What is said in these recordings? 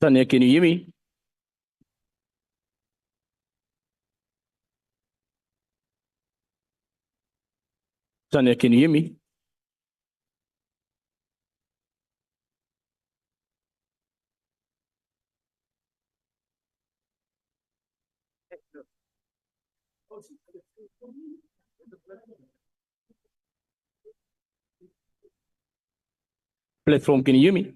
Tanya, can you hear me? Tanya, can you hear me? Platform, can you hear me?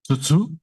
Tutsu.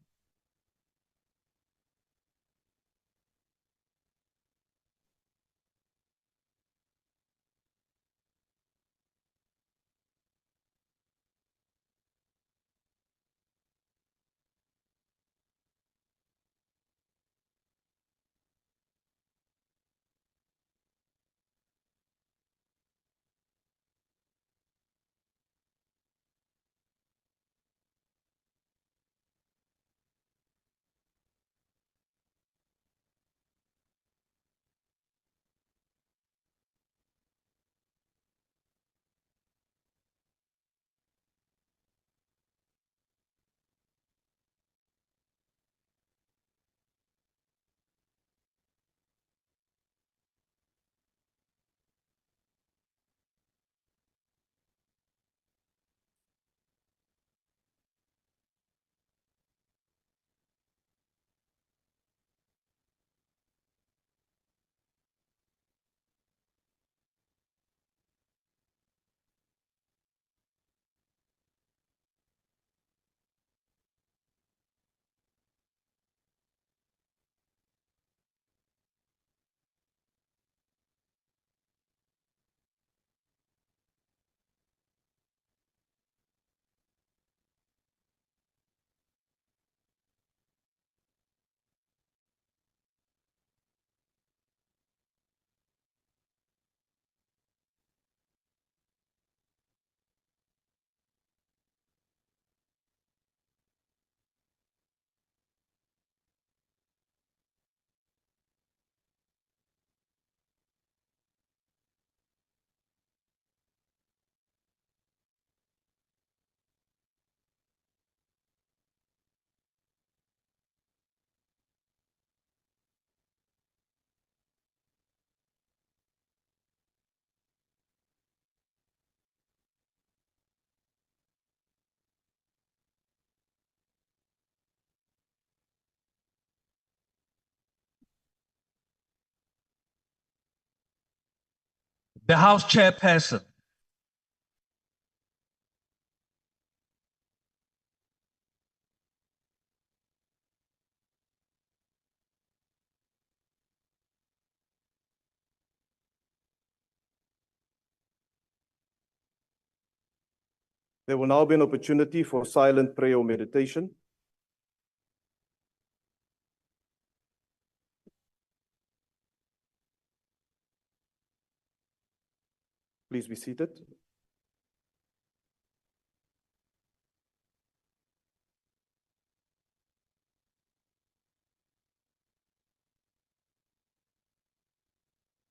The House Chairperson. There will now be an opportunity for silent prayer or meditation. Please be seated.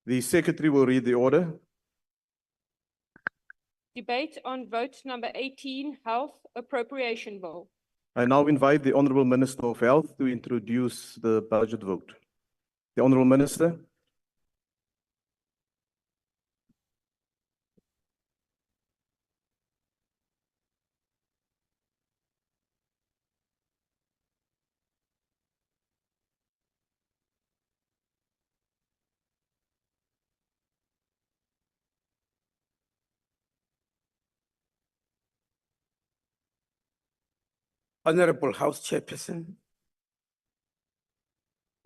The Secretary will read the order. Debate on vote number 18, Health Appropriation Bill. I now invite the Honourable Minister of Health to introduce the budget vote. The Honourable Minister. Honorable House Chairperson,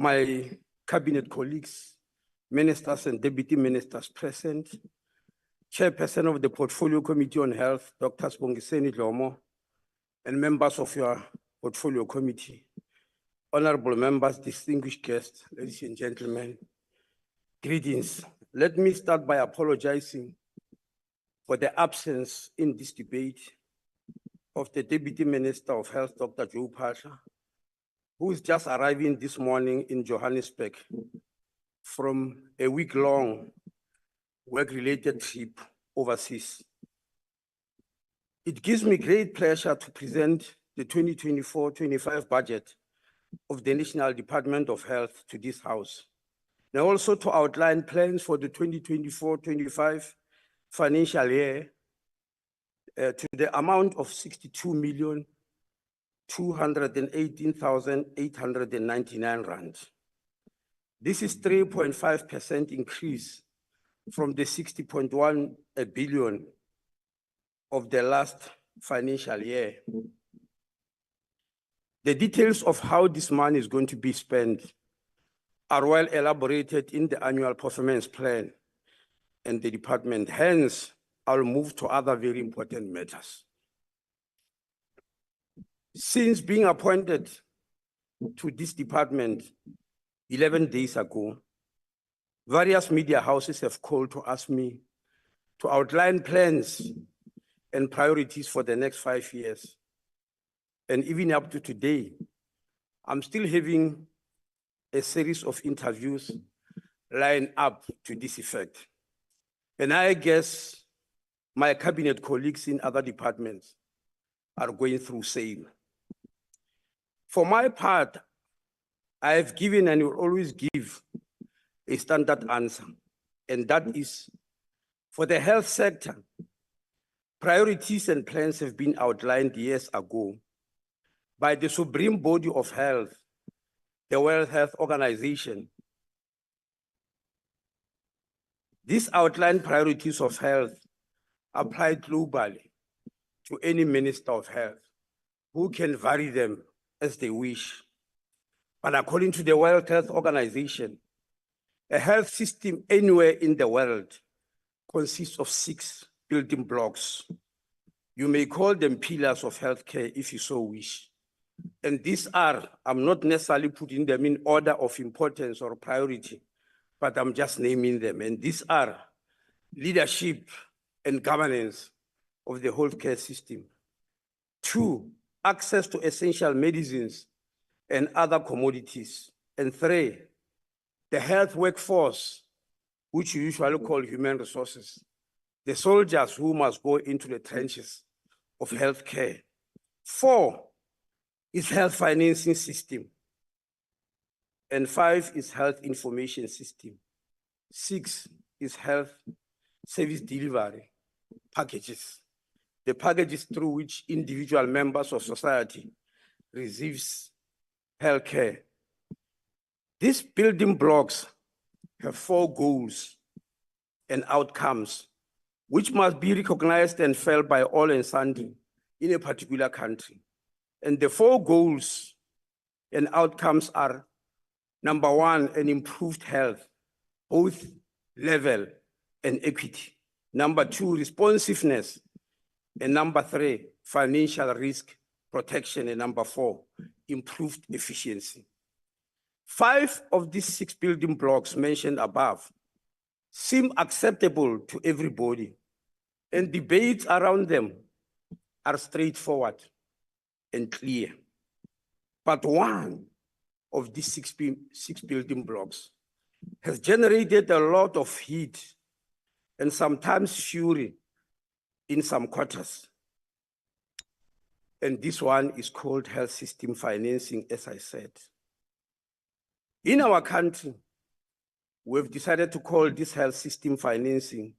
my cabinet colleagues, ministers and deputy ministers present, Chairperson of the Portfolio Committee on Health, Dr. Spongiseni Dlomo, and members of your Portfolio Committee. honorable members, distinguished guests, ladies and gentlemen, greetings. Let me start by apologizing for the absence in this debate of the Deputy Minister of Health, Dr. Joe Pasha, who is just arriving this morning in Johannesburg from a week-long work-related trip overseas. It gives me great pleasure to present the 2024-25 budget of the National Department of Health to this House, and also to outline plans for the 2024-25 financial year to the amount of 62,218,899 rand. This is 3.5% increase from the 60.1 billion of the last financial year. The details of how this money is going to be spent are well elaborated in the annual performance plan and the department. Hence, I'll move to other very important matters. Since being appointed to this department 11 days ago, various media houses have called to ask me to outline plans and priorities for the next 5 years. And even up to today, I'm still having a series of interviews lined up to this effect. And I guess my cabinet colleagues in other departments are going through same. For my part, I have given and will always give a standard answer, and that is for the health sector. Priorities and plans have been outlined years ago by the supreme body of health, the World Health Organization. These outlined priorities of health apply globally to any minister of health who can vary them as they wish. But according to the World Health Organization, a health system anywhere in the world consists of 6 building blocks. You may call them pillars of healthcare if you so wish. And these are, I'm not necessarily putting them in order of importance or priority, but I'm just naming them. And these are leadership and governance of the healthcare system. 2, access to essential medicines and other commodities. And 3, the health workforce, which you usually call human resources, the soldiers who must go into the trenches of healthcare. 4 is health financing system. And 5 is health information system. 6 is health service delivery packages, the packages through which individual members of society receives healthcare. These building blocks have 4 goals and outcomes which must be recognized and felt by all and sundry in a particular country. And the 4 goals and outcomes are: number 1, an improved health, both level and equity. Number 2, responsiveness. And number 3, financial risk protection. And number 4, improved efficiency. 5 of these 6 building blocks mentioned above seem acceptable to everybody, and debates around them are straightforward and clear. But one of these 6 building blocks has generated a lot of heat and sometimes fury in some quarters. And this one is called health system financing, as I said. In our country, we've decided to call this health system financing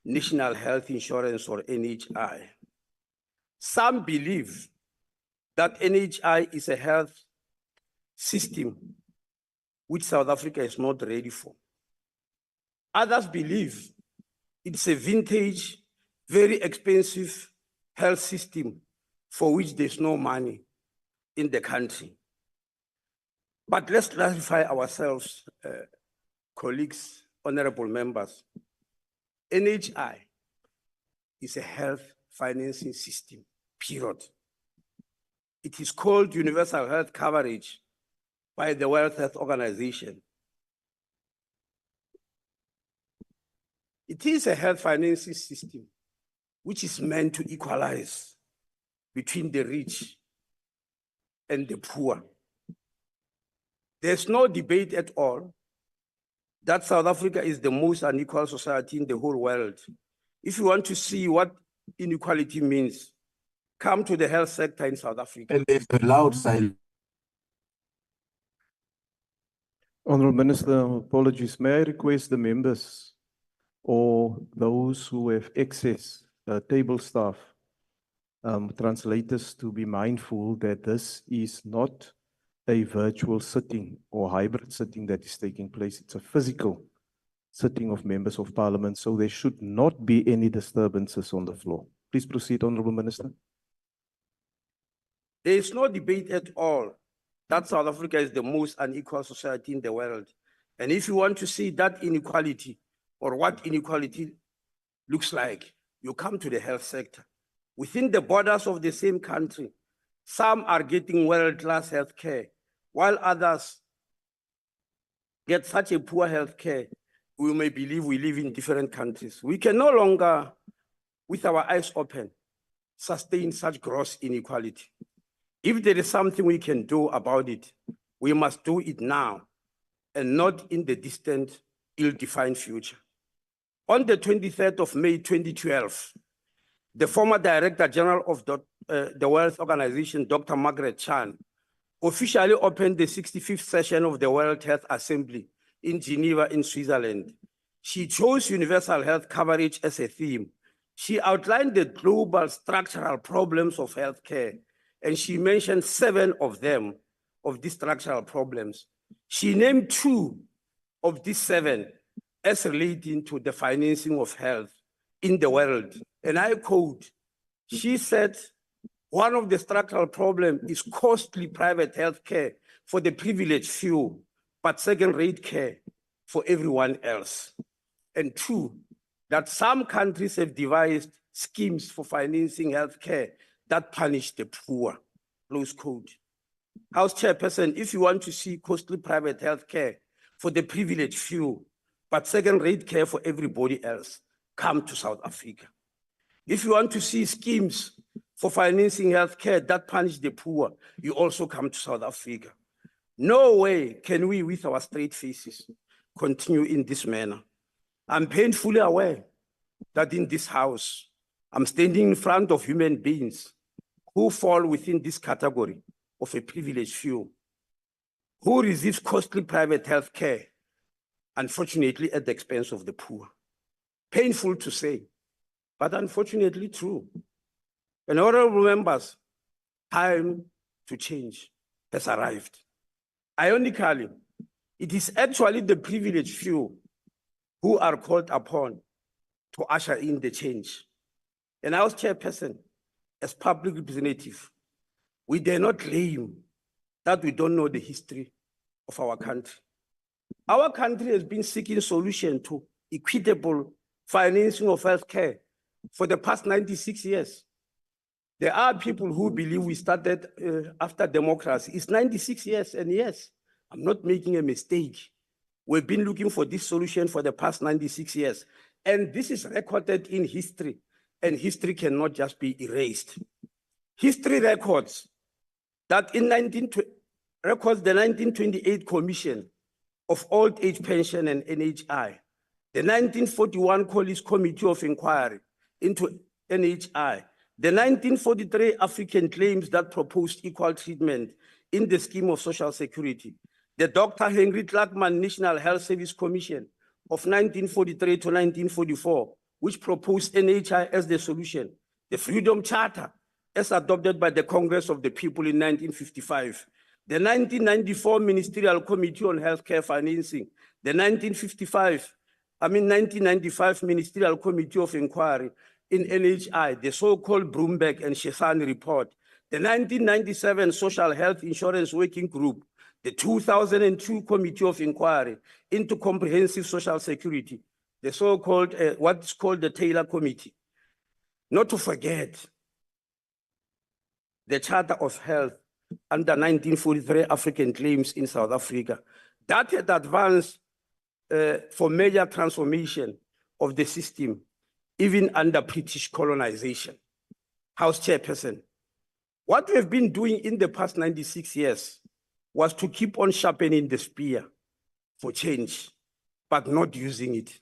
National Health Insurance, or NHI. Some believe that NHI is a health system which South Africa is not ready for. Others believe it's a vintage, very expensive health system for which there's no money in the country. But let's clarify ourselves, colleagues, honorable members. NHI is a health financing system, period. It is called universal health coverage by the World Health Organization. It is a health financing system which is meant to equalize between the rich and the poor. There's no debate at all that South Africa is the most unequal society in the whole world. If you want to see what inequality means, come to the health sector in South Africa. And there's a loud silence. Honorable Minister, apologies. May I request the members or those who have access, table staff, translators, to be mindful that this is not a virtual sitting or hybrid sitting that is taking place. It's a physical sitting of members of parliament, so there should not be any disturbances on the floor. Please proceed, Honorable Minister. There is no debate at all that South Africa is the most unequal society in the world. And if you want to see that inequality or what inequality looks like, you come to the health sector. Within the borders of the same country, some are getting world-class health care, while others get such a poor health care, we may believe we live in different countries. We can no longer, with our eyes open, sustain such gross inequality. If there is something we can do about it, we must do it now and not in the distant, ill-defined future. On the 23rd of May, 2012, the former Director General of the World Organization, Dr. Margaret Chan, officially opened the 65th session of the World Health Assembly in Geneva, in Switzerland. She chose universal health coverage as a theme. She outlined the global structural problems of healthcare, and she mentioned 7 of them, of these structural problems. She named 2 of these 7 as relating to the financing of health in the world. And I quote, she said, one of the structural problems is costly private health care for the privileged few, but second-rate care for everyone else. And 2, that some countries have devised schemes for financing health care that punish the poor, close quote. House Chairperson, if you want to see costly private health care for the privileged few, but second-rate care for everybody else, come to South Africa. If you want to see schemes for financing health care that punish the poor, you also come to South Africa. No way can we, with our straight faces, continue in this manner. I'm painfully aware that in this house, I'm standing in front of human beings who fall within this category of a privileged few, who receive costly private health care, unfortunately at the expense of the poor. Painful to say, but unfortunately true. And honorable members, time to change has arrived. Ironically, it is actually the privileged few who are called upon to usher in the change. And as chairperson, as public representative, we dare not claim that we don't know the history of our country. Our country has been seeking solution to equitable financing of healthcare for the past 96 years. There are people who believe we started after democracy. It's 96 years, and yes, I'm not making a mistake. We've been looking for this solution for the past 96 years. And this is recorded in history, and history cannot just be erased. History records that records the 1928 Commission of Old Age Pension and NHI, the 1941 College Committee of Inquiry into NHI, the 1943 African claims that proposed equal treatment in the scheme of social security, the Dr. Henry Clarkman National Health Service Commission of 1943 to 1944, which proposed NHI as the solution, the Freedom Charter as adopted by the Congress of the People in 1955, the 1994 Ministerial Committee on Healthcare Financing, the 1995 Ministerial Committee of Inquiry in NHI, the so-called Bloomberg and Shesani report, the 1997 Social Health Insurance Working Group, the 2002 Committee of Inquiry into Comprehensive Social Security, the so-called, what's called the Taylor Committee. Not to forget the Charter of Health under 1943 African claims in South Africa. That had advanced for major transformation of the system, even under British colonization. House Chairperson, what we have been doing in the past 96 years was to keep on sharpening the spear for change, but not using it.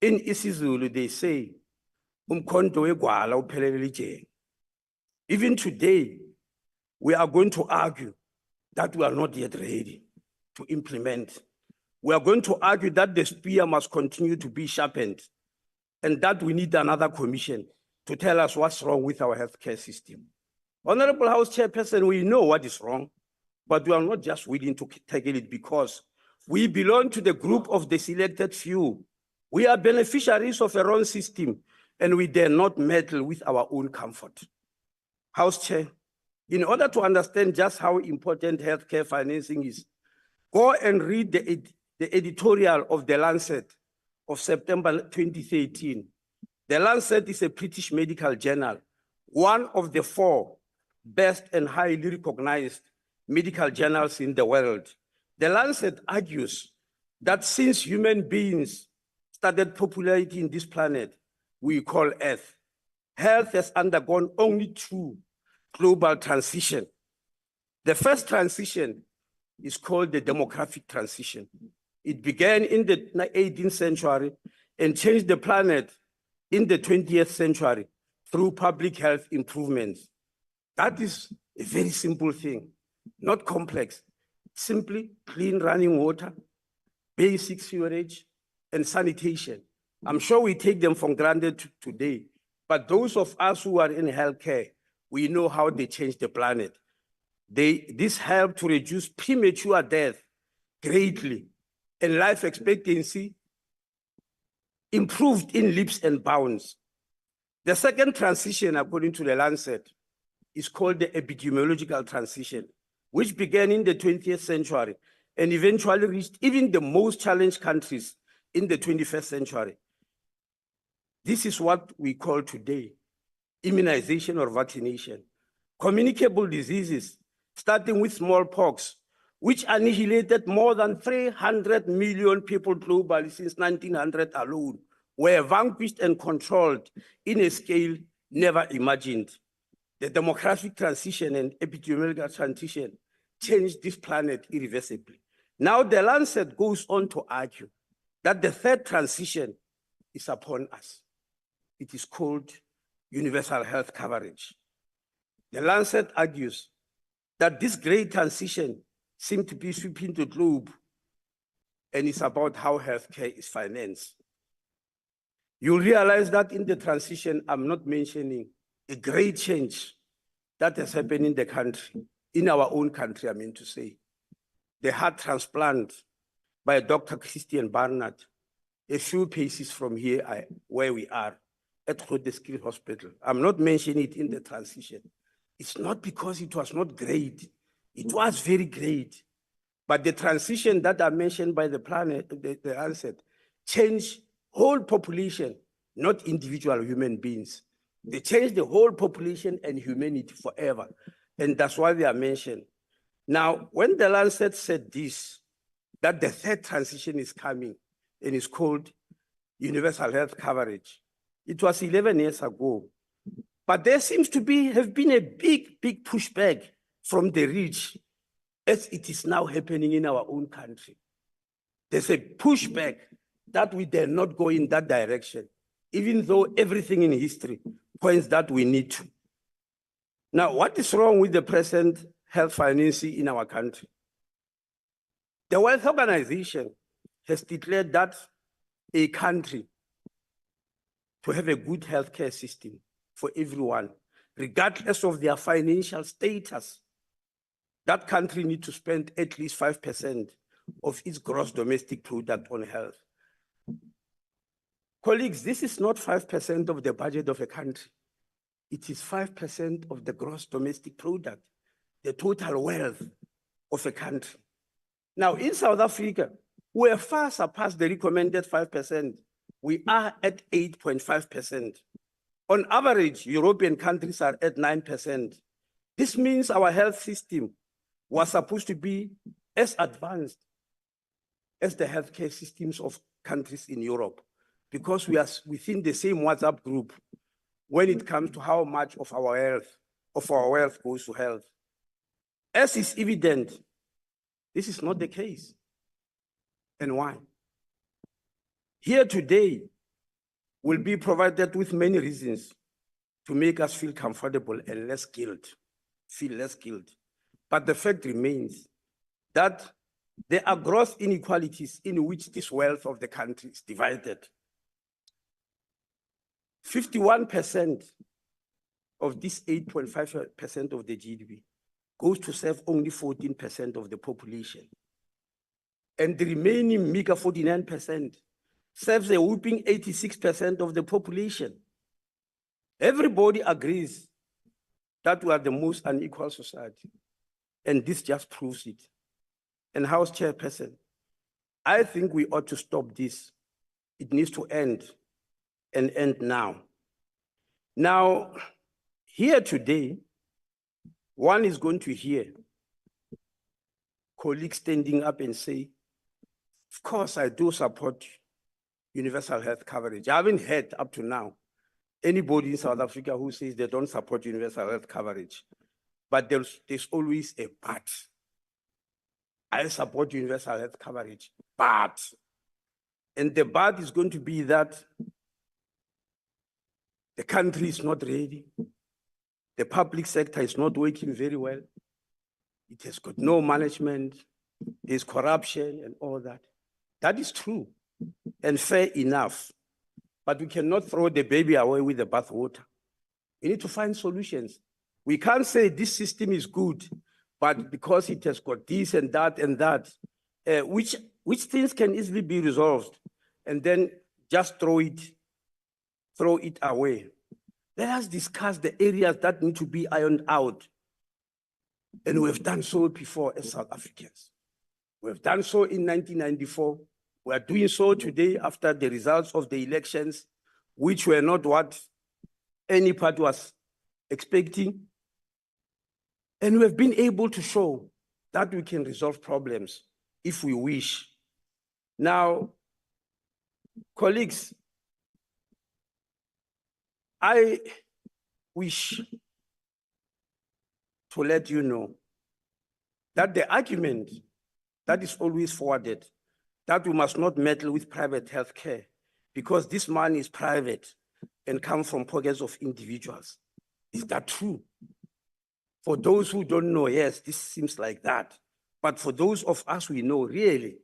In isiZulu, they say, "Umkhonto wegwala uphelele ijele." Even today, we are going to argue that we are not yet ready to implement. We are going to argue that the spear must continue to be sharpened and that we need another commission to tell us what's wrong with our healthcare system. Honorable House Chairperson, we know what is wrong, but we are not just willing to tackle it because we belong to the group of the selected few. We are beneficiaries of a wrong system and we dare not meddle with our own comfort. House Chair, in order to understand just how important healthcare financing is, go and read the editorial of The Lancet of September 2013. The Lancet is a British medical journal, one of the 4 best and highly recognized medical journals in the world. The Lancet argues that since human beings started populating this planet we call Earth, health has undergone only 2 global transitions. The first transition is called the demographic transition. It began in the 18th century and changed the planet in the 20th century through public health improvements. That is a very simple thing, not complex. Simply clean running water, basic sewerage, and sanitation. I'm sure we take them for granted today, but those of us who are in healthcare, we know how they change the planet. This helped to reduce premature death greatly, and life expectancy improved in leaps and bounds. The second transition, according to the Lancet, is called the epidemiological transition, which began in the 20th century and eventually reached even the most challenged countries in the 21st century. This is what we call today immunization or vaccination. Communicable diseases, starting with smallpox, which annihilated more than 300 million people globally since 1900 alone, were vanquished and controlled in a scale never imagined. The demographic transition and epidemiological transition changed this planet irreversibly. Now the Lancet goes on to argue that the third transition is upon us. It is called universal health coverage. The Lancet argues that this great transition seems to be sweeping the globe and it's about how healthcare is financed. You'll realize that in the transition, I'm not mentioning a great change that has happened in the country, in our own country, I mean to say. The heart transplant by Dr. Christian Barnard, a few paces from here where we are, at Khil Hospital. I'm not mentioning it in the transition. It's not because it was not great. It was very great. But the transition that I mentioned by the planet, the Lancet, changed whole population, not individual human beings. They changed the whole population and humanity forever. And that's why they are mentioned. Now, when the Lancet said this, that the third transition is coming and it's called universal health coverage, it was 11 years ago. But there seems to have been a big pushback from the rich as it is now happening in our own country. There's a pushback that we dare not go in that direction, even though everything in history points that we need to. Now, what is wrong with the present health financing in our country? The World Organization has declared that a country to have a good healthcare system for everyone, regardless of their financial status, that country needs to spend at least 5% of its gross domestic product on health. Colleagues, this is not 5% of the budget of a country. It is 5% of the gross domestic product, the total wealth of a country. Now, in South Africa, we are far surpassed the recommended 5%. We are at 8.5%. On average, European countries are at 9%. This means our health system was supposed to be as advanced as the healthcare systems of countries in Europe, because we are within the same WhatsApp group when it comes to how much of our wealth goes to health. As is evident, this is not the case. And why? Here today will be provided with many reasons to make us feel comfortable and less guilt, feel less guilt. But the fact remains that there are gross inequalities in which this wealth of the country is divided. 51% of this 8.5% of the GDP goes to serve only 14% of the population. And the remaining meager 49% serves a whooping 86% of the population. Everybody agrees that we are the most unequal society. And this just proves it. And House Chairperson, I think we ought to stop this. It needs to end, and end now. Now, here today, one is going to hear colleagues standing up and say, of course, I do support universal health coverage. I haven't heard up to now anybody in South Africa who says they don't support universal health coverage. But there's always a but. I support universal health coverage, but. And the but is going to be that the country is not ready. The public sector is not working very well. It has got no management. There's corruption and all that. That is true and fair enough. But we cannot throw the baby away with the bathwater. We need to find solutions. We can't say this system is good, but because it has got this and that, which things can easily be resolved, and then just throw it away. Let us discuss the areas that need to be ironed out. And we've done so before as South Africans. We've done so in 1994. We are doing so today after the results of the elections, which were not what any party was expecting. And we have been able to show that we can resolve problems if we wish. Now, colleagues, I wish to let you know that the argument that is always forwarded, that we must not meddle with private healthcare because this money is private and comes from pockets of individuals. Is that true? For those who don't know, yes, this seems like that. But for those of us we know, really,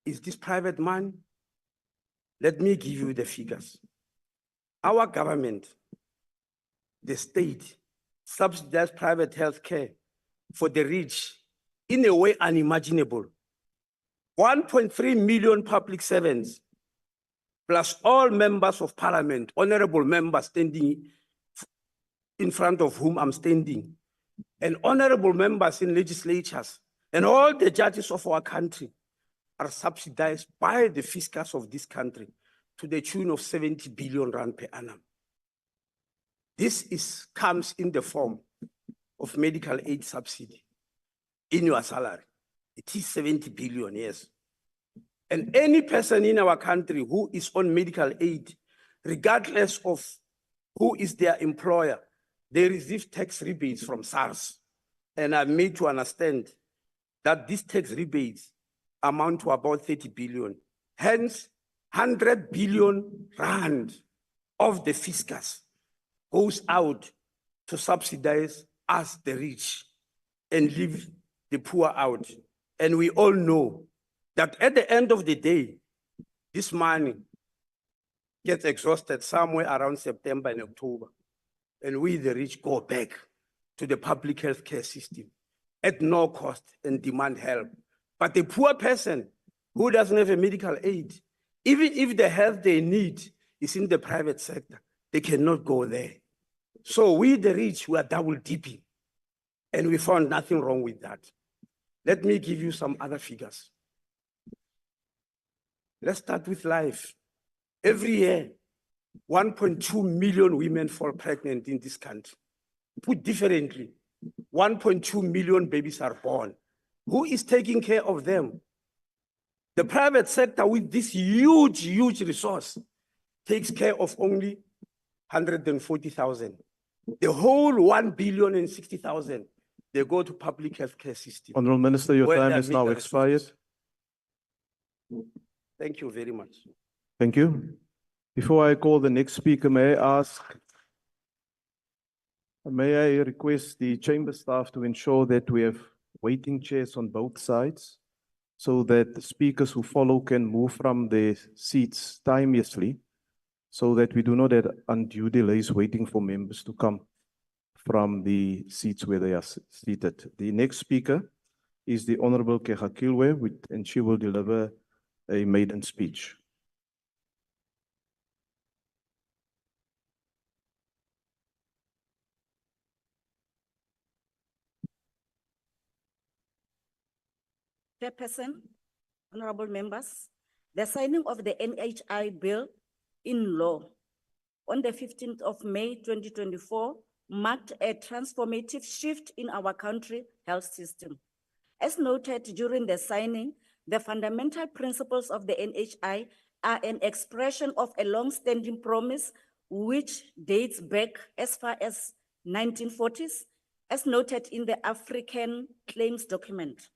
is this private money? Let me give you the figures. Our government, the state, subsidized private healthcare for the rich in a way unimaginable. 1.3 million public servants, plus all members of parliament, honorable members standing in front of whom I'm standing, and honorable members in legislatures, and all the judges of our country are subsidized by the fiscus of this country to the tune of 70 billion rand per annum. This comes in the form of medical aid subsidy in your salary. It is 70 billion, yes. And any person in our country who is on medical aid, regardless of who is their employer, they receive tax rebates from SARS. And I'm made to understand that these tax rebates amount to about 30 billion. Hence, 100 billion rand of the fiscus goes out to subsidize us, the rich, and leave the poor out. And we all know that at the end of the day, this money gets exhausted somewhere around September and October. And we, the rich, go back to the public healthcare system at no cost and demand help. But the poor person who doesn't have a medical aid, even if the help they need is in the private sector, they cannot go there. So we, the rich, we are double dipping. And we found nothing wrong with that. Let me give you some other figures. Let's start with life. Every year, 1.2 million women fall pregnant in this country. Put differently, 1.2 million babies are born. Who is taking care of them? The private sector with this huge, huge resource takes care of only 140,000. The whole 1,060,000,000, they go to public healthcare system. Honorable Minister, your Where time they has meet now the expired. resources. Thank you very much. Thank you. Before I call the next speaker, may I request the chamber staff to ensure that we have waiting chairs on both sides so that the speakers who follow can move from their seats timeously so that we do not have undue delays waiting for members to come from the seats where they are seated. The next speaker is the Honorable Khil, and she will deliver a maiden speech. Chairperson, honorable members, the signing of the NHI bill in law on the 15th of May 2024 marked a transformative shift in our country health system. As noted during the signing, the fundamental principles of the NHI are an expression of a long-standing promise which dates back as far as 1940s, as noted in the African Claims document.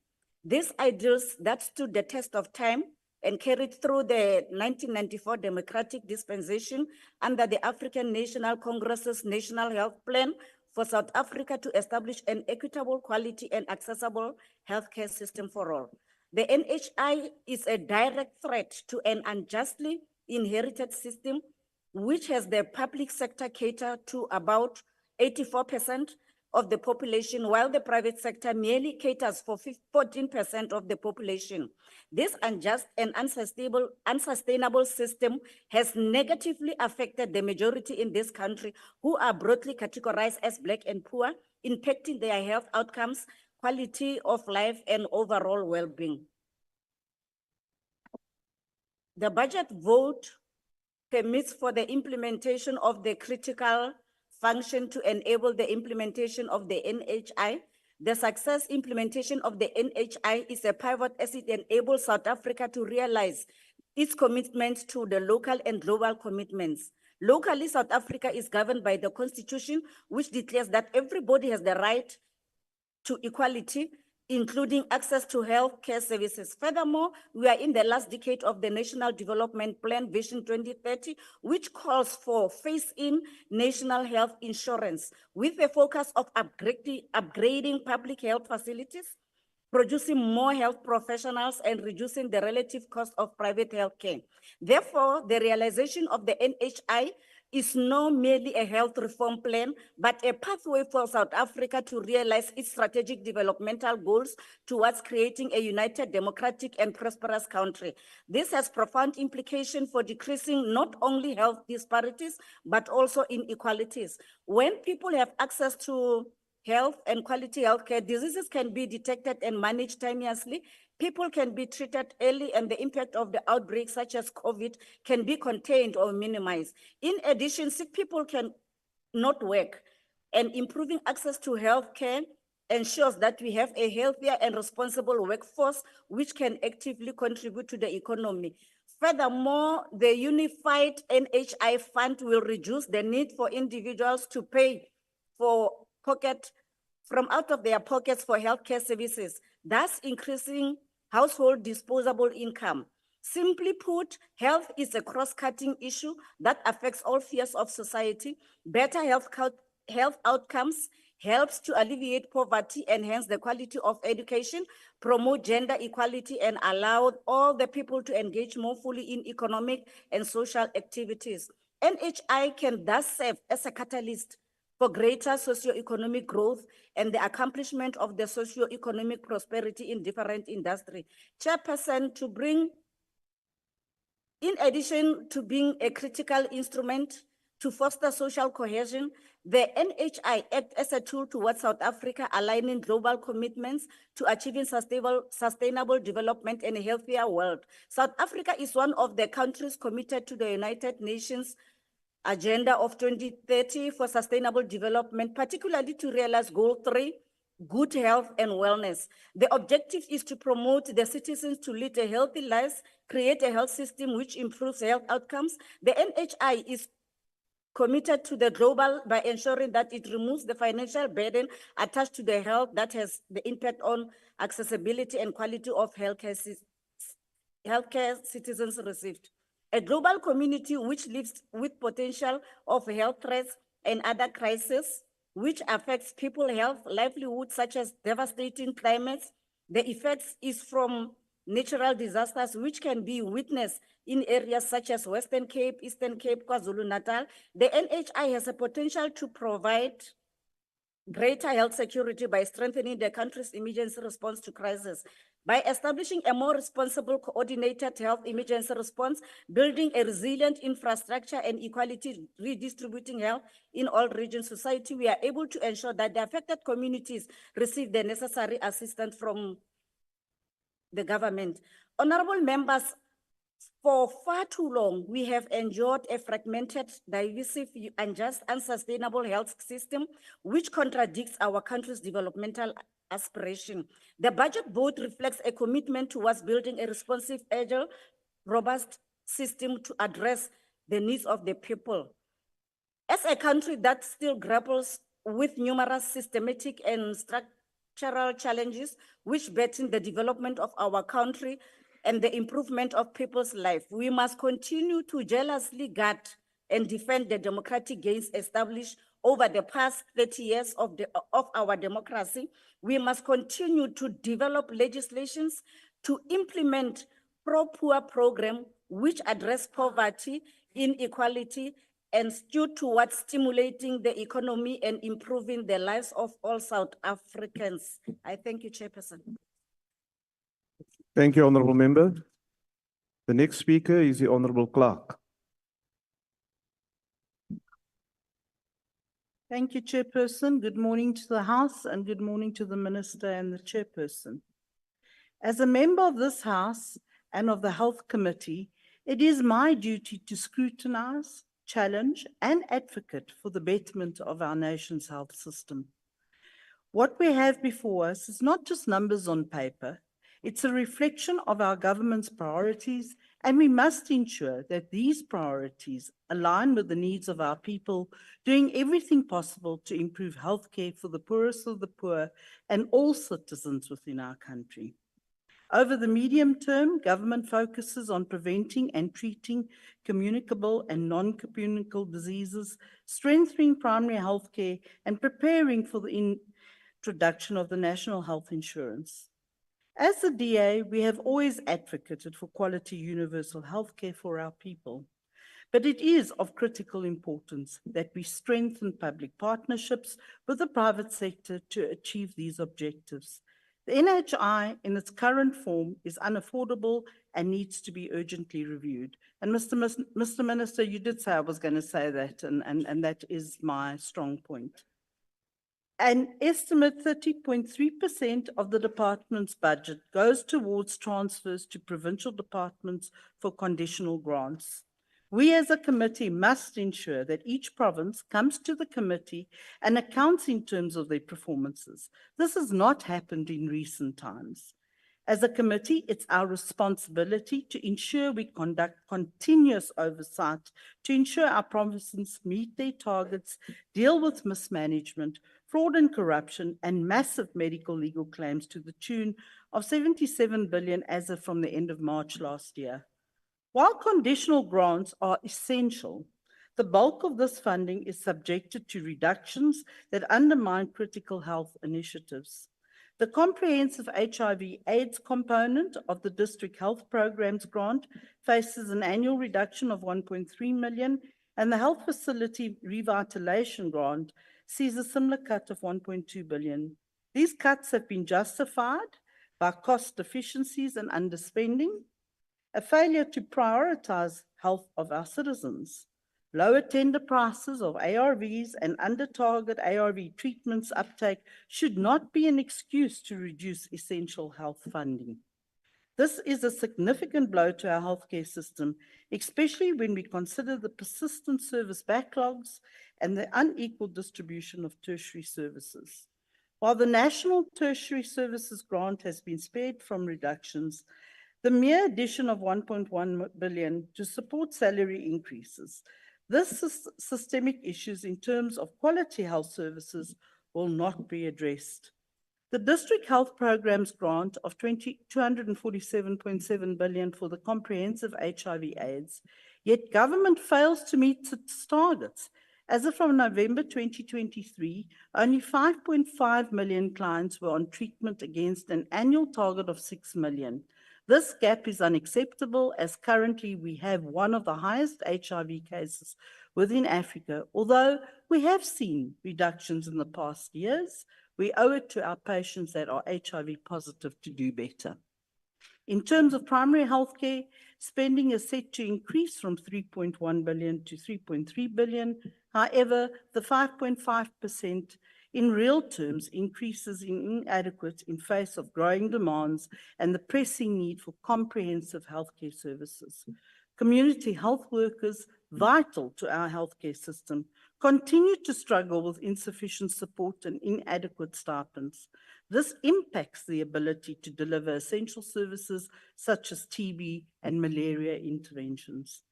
These ideals that stood the test of time and carried through the 1994 Democratic Dispensation under the African National Congress's National Health Plan for South Africa to establish an equitable, quality, and accessible healthcare system for all. The NHI is a direct threat to an unjustly inherited system which has the public sector cater to about 84% of the population, while the private sector merely caters for 14% of the population. This unjust and unsustainable system has negatively affected the majority in this country, who are broadly categorized as Black and poor, impacting their health outcomes, quality of life, and overall well-being. The budget vote permits for the implementation of the critical function to enable the implementation of the NHI. The success implementation of the NHI is a pivot as it enables South Africa to realize its commitment to the local and global commitments. Locally, South Africa is governed by the Constitution, which declares that everybody has the right to equality, including access to health care services. Furthermore, we are in the last decade of the National Development Plan Vision 2030, which calls for phase-in national health insurance with a focus of upgrading public health facilities, producing more health professionals, and reducing the relative cost of private health care. Therefore, the realization of the NHI is not merely a health reform plan, but a pathway for South Africa to realize its strategic developmental goals towards creating a united, democratic, and prosperous country. This has profound implications for decreasing not only health disparities, but also inequalities. When people have access to health and quality healthcare, diseases can be detected and managed timeously. People can be treated early, and the impact of the outbreak, such as COVID, can be contained or minimized. In addition, sick people can not work, and improving access to healthcare ensures that we have a healthier and responsible workforce, which can actively contribute to the economy. Furthermore, the unified NHI fund will reduce the need for individuals to pay from out of their pockets for healthcare services, thus increasing household disposable income. Simply put, health is a cross-cutting issue that affects all spheres of society. Better health outcomes helps to alleviate poverty, enhance the quality of education, promote gender equality, and allow all the people to engage more fully in economic and social activities. NHI can thus serve as a catalyst for greater socio-economic growth and the accomplishment of the socio-economic prosperity in different industries. Chairperson, in addition to being a critical instrument to foster social cohesion, the NHI acts as a tool towards South Africa aligning global commitments to achieving sustainable development and a healthier world. South Africa is one of the countries committed to the United Nations agenda of 2030 for sustainable development, particularly to realize goal 3, good health and wellness. The objective is to promote the citizens to lead a healthy life, create a health system which improves health outcomes. The NHI is committed to the global by ensuring that it removes the financial burden attached to the health that has the impact on accessibility and quality of healthcare citizens received. A global community which lives with potential of health threats and other crises which affects people's health, livelihood, such as devastating climates. The effects is from natural disasters which can be witnessed in areas such as Western Cape, Eastern Cape, KwaZulu-Natal. The NHI has a potential to provide greater health security by strengthening the country's emergency response to crisis, by establishing a more responsible, coordinated health emergency response, building a resilient infrastructure and equality redistributing health in all regions of society. We are able to ensure that the affected communities receive the necessary assistance from the government. Honorable members, for far too long, we have endured a fragmented, divisive, unjust, unsustainable health system, which contradicts our country's developmental aspiration. The budget vote reflects a commitment towards building a responsive, agile, robust system to address the needs of the people. As a country that still grapples with numerous systematic and structural challenges which threaten the development of our country and the improvement of people's life, we must continue to jealously guard and defend the democratic gains established over the past 30 years of our democracy. We must continue to develop legislations to implement pro-poor programs which address poverty, inequality, and steer towards stimulating the economy and improving the lives of all South Africans. I thank you, Chairperson. Thank you, Honorable Member. The next speaker is the Honorable Clerk. Thank you, Chairperson. Good morning to the House and good morning to the Minister and the Chairperson. As a member of this House and of the Health Committee, it is my duty to scrutinize, challenge, and advocate for the betterment of our nation's health system. What we have before us is not just numbers on paper, it's a reflection of our government's priorities, and we must ensure that these priorities align with the needs of our people, doing everything possible to improve healthcare for the poorest of the poor and all citizens within our country. Over the medium term, government focuses on preventing and treating communicable and non-communicable diseases, strengthening primary healthcare, and preparing for the introduction of the National Health Insurance. As the DA, we have always advocated for quality universal healthcare for our people. But it is of critical importance that we strengthen public partnerships with the private sector to achieve these objectives. The NHI in its current form is unaffordable and needs to be urgently reviewed. And Mr. Minister, you did say I was going to say that, and that is my strong point. An estimate 30.3% of the department's budget goes towards transfers to provincial departments for conditional grants. We as a committee must ensure that each province comes to the committee and accounts in terms of their performances. This has not happened in recent times. As a committee, it's our responsibility to ensure we conduct continuous oversight to ensure our provinces meet their targets, deal with mismanagement, fraud and corruption, and massive medical legal claims to the tune of 77 billion as of from the end of March last year. While conditional grants are essential, the bulk of this funding is subjected to reductions that undermine critical health initiatives. The comprehensive HIV/AIDS component of the district health programs grant faces an annual reduction of 1.3 million, and the health facility revitalization grant sees a similar cut of 1.2 billion. These cuts have been justified by cost deficiencies and underspending, a failure to prioritize health of our citizens. Lower tender prices of ARVs and under-target ARV treatments uptake should not be an excuse to reduce essential health funding. This is a significant blow to our healthcare system, especially when we consider the persistent service backlogs and the unequal distribution of tertiary services. While the National Tertiary Services Grant has been spared from reductions, the mere addition of 1.1 billion to support salary increases, this systemic issues in terms of quality health services will not be addressed. The District Health Programs grant of 247.7 billion for the comprehensive HIV/AIDS, yet government fails to meet its targets. As of from November 2023, only 5.5 million clients were on treatment against an annual target of 6 million. This gap is unacceptable, as currently we have one of the highest HIV cases within Africa. Although we have seen reductions in the past years, we owe it to our patients that are HIV positive to do better. In terms of primary healthcare, spending is set to increase from 3.1 billion to 3.3 billion. However, the 5.5% in real terms increases in inadequate in face of growing demands and the pressing need for comprehensive healthcare services. Community health workers, vital to our healthcare system, continue to struggle with insufficient support and inadequate stipends. This impacts the ability to deliver essential services such as TB and malaria interventions.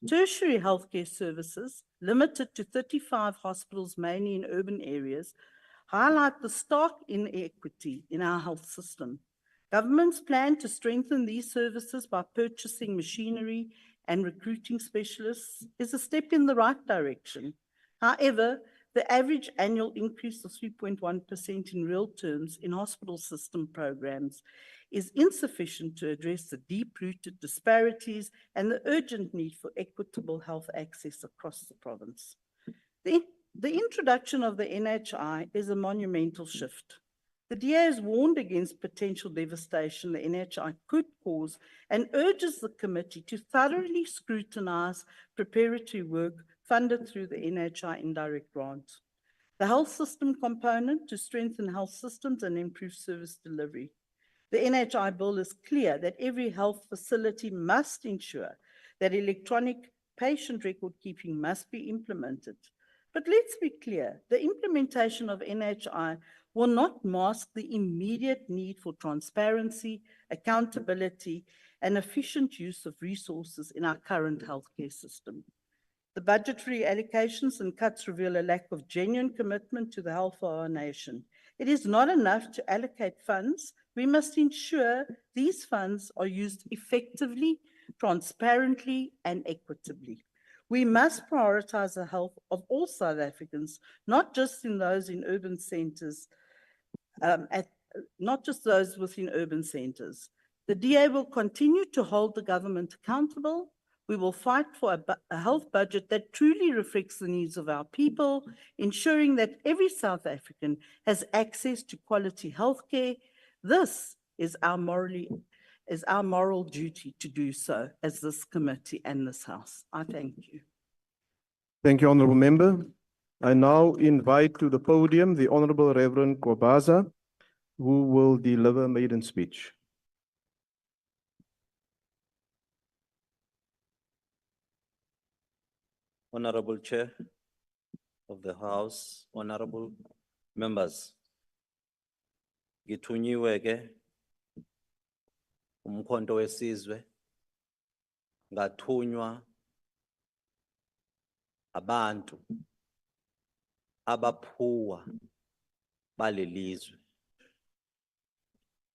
Tertiary healthcare services, limited to 35 hospitals, mainly in urban areas, highlight the stark inequity in our health system. Government's plan to strengthen these services by purchasing machinery and recruiting specialists is a step in the right direction. However, the average annual increase of 3.1% in real terms in hospital system programs is insufficient to address the deep-rooted disparities and the urgent need for equitable health access across the province. The introduction of the NHI is a monumental shift. The DA has warned against potential devastation the NHI could cause and urges the committee to thoroughly scrutinize preparatory work funded through the NHI indirect grant. The health system component to strengthen health systems and improve service delivery. The NHI bill is clear that every health facility must ensure that electronic patient record keeping must be implemented. But let's be clear, the implementation of NHI will not mask the immediate need for transparency, accountability, and efficient use of resources in our current healthcare system. The budgetary allocations and cuts reveal a lack of genuine commitment to the health of our nation. It is not enough to allocate funds. We must ensure these funds are used effectively, transparently, and equitably. We must prioritize the health of all South Africans, not just in those in urban centers, not just those within urban centers. The DA will continue to hold the government accountable. We will fight for a health budget that truly reflects the needs of our people, ensuring that every South African has access to quality health care. This is our moral duty to do so as this committee and this House. I thank you. Thank you, Honourable Member. I now invite to the podium the Honourable Reverend Quaza, who will deliver a maiden speech. Honorable Chair of the House, honorable members. Ngithunyiwe ke umkhonto wesizwe ngathunywa abantu abaphuwa balelizwe,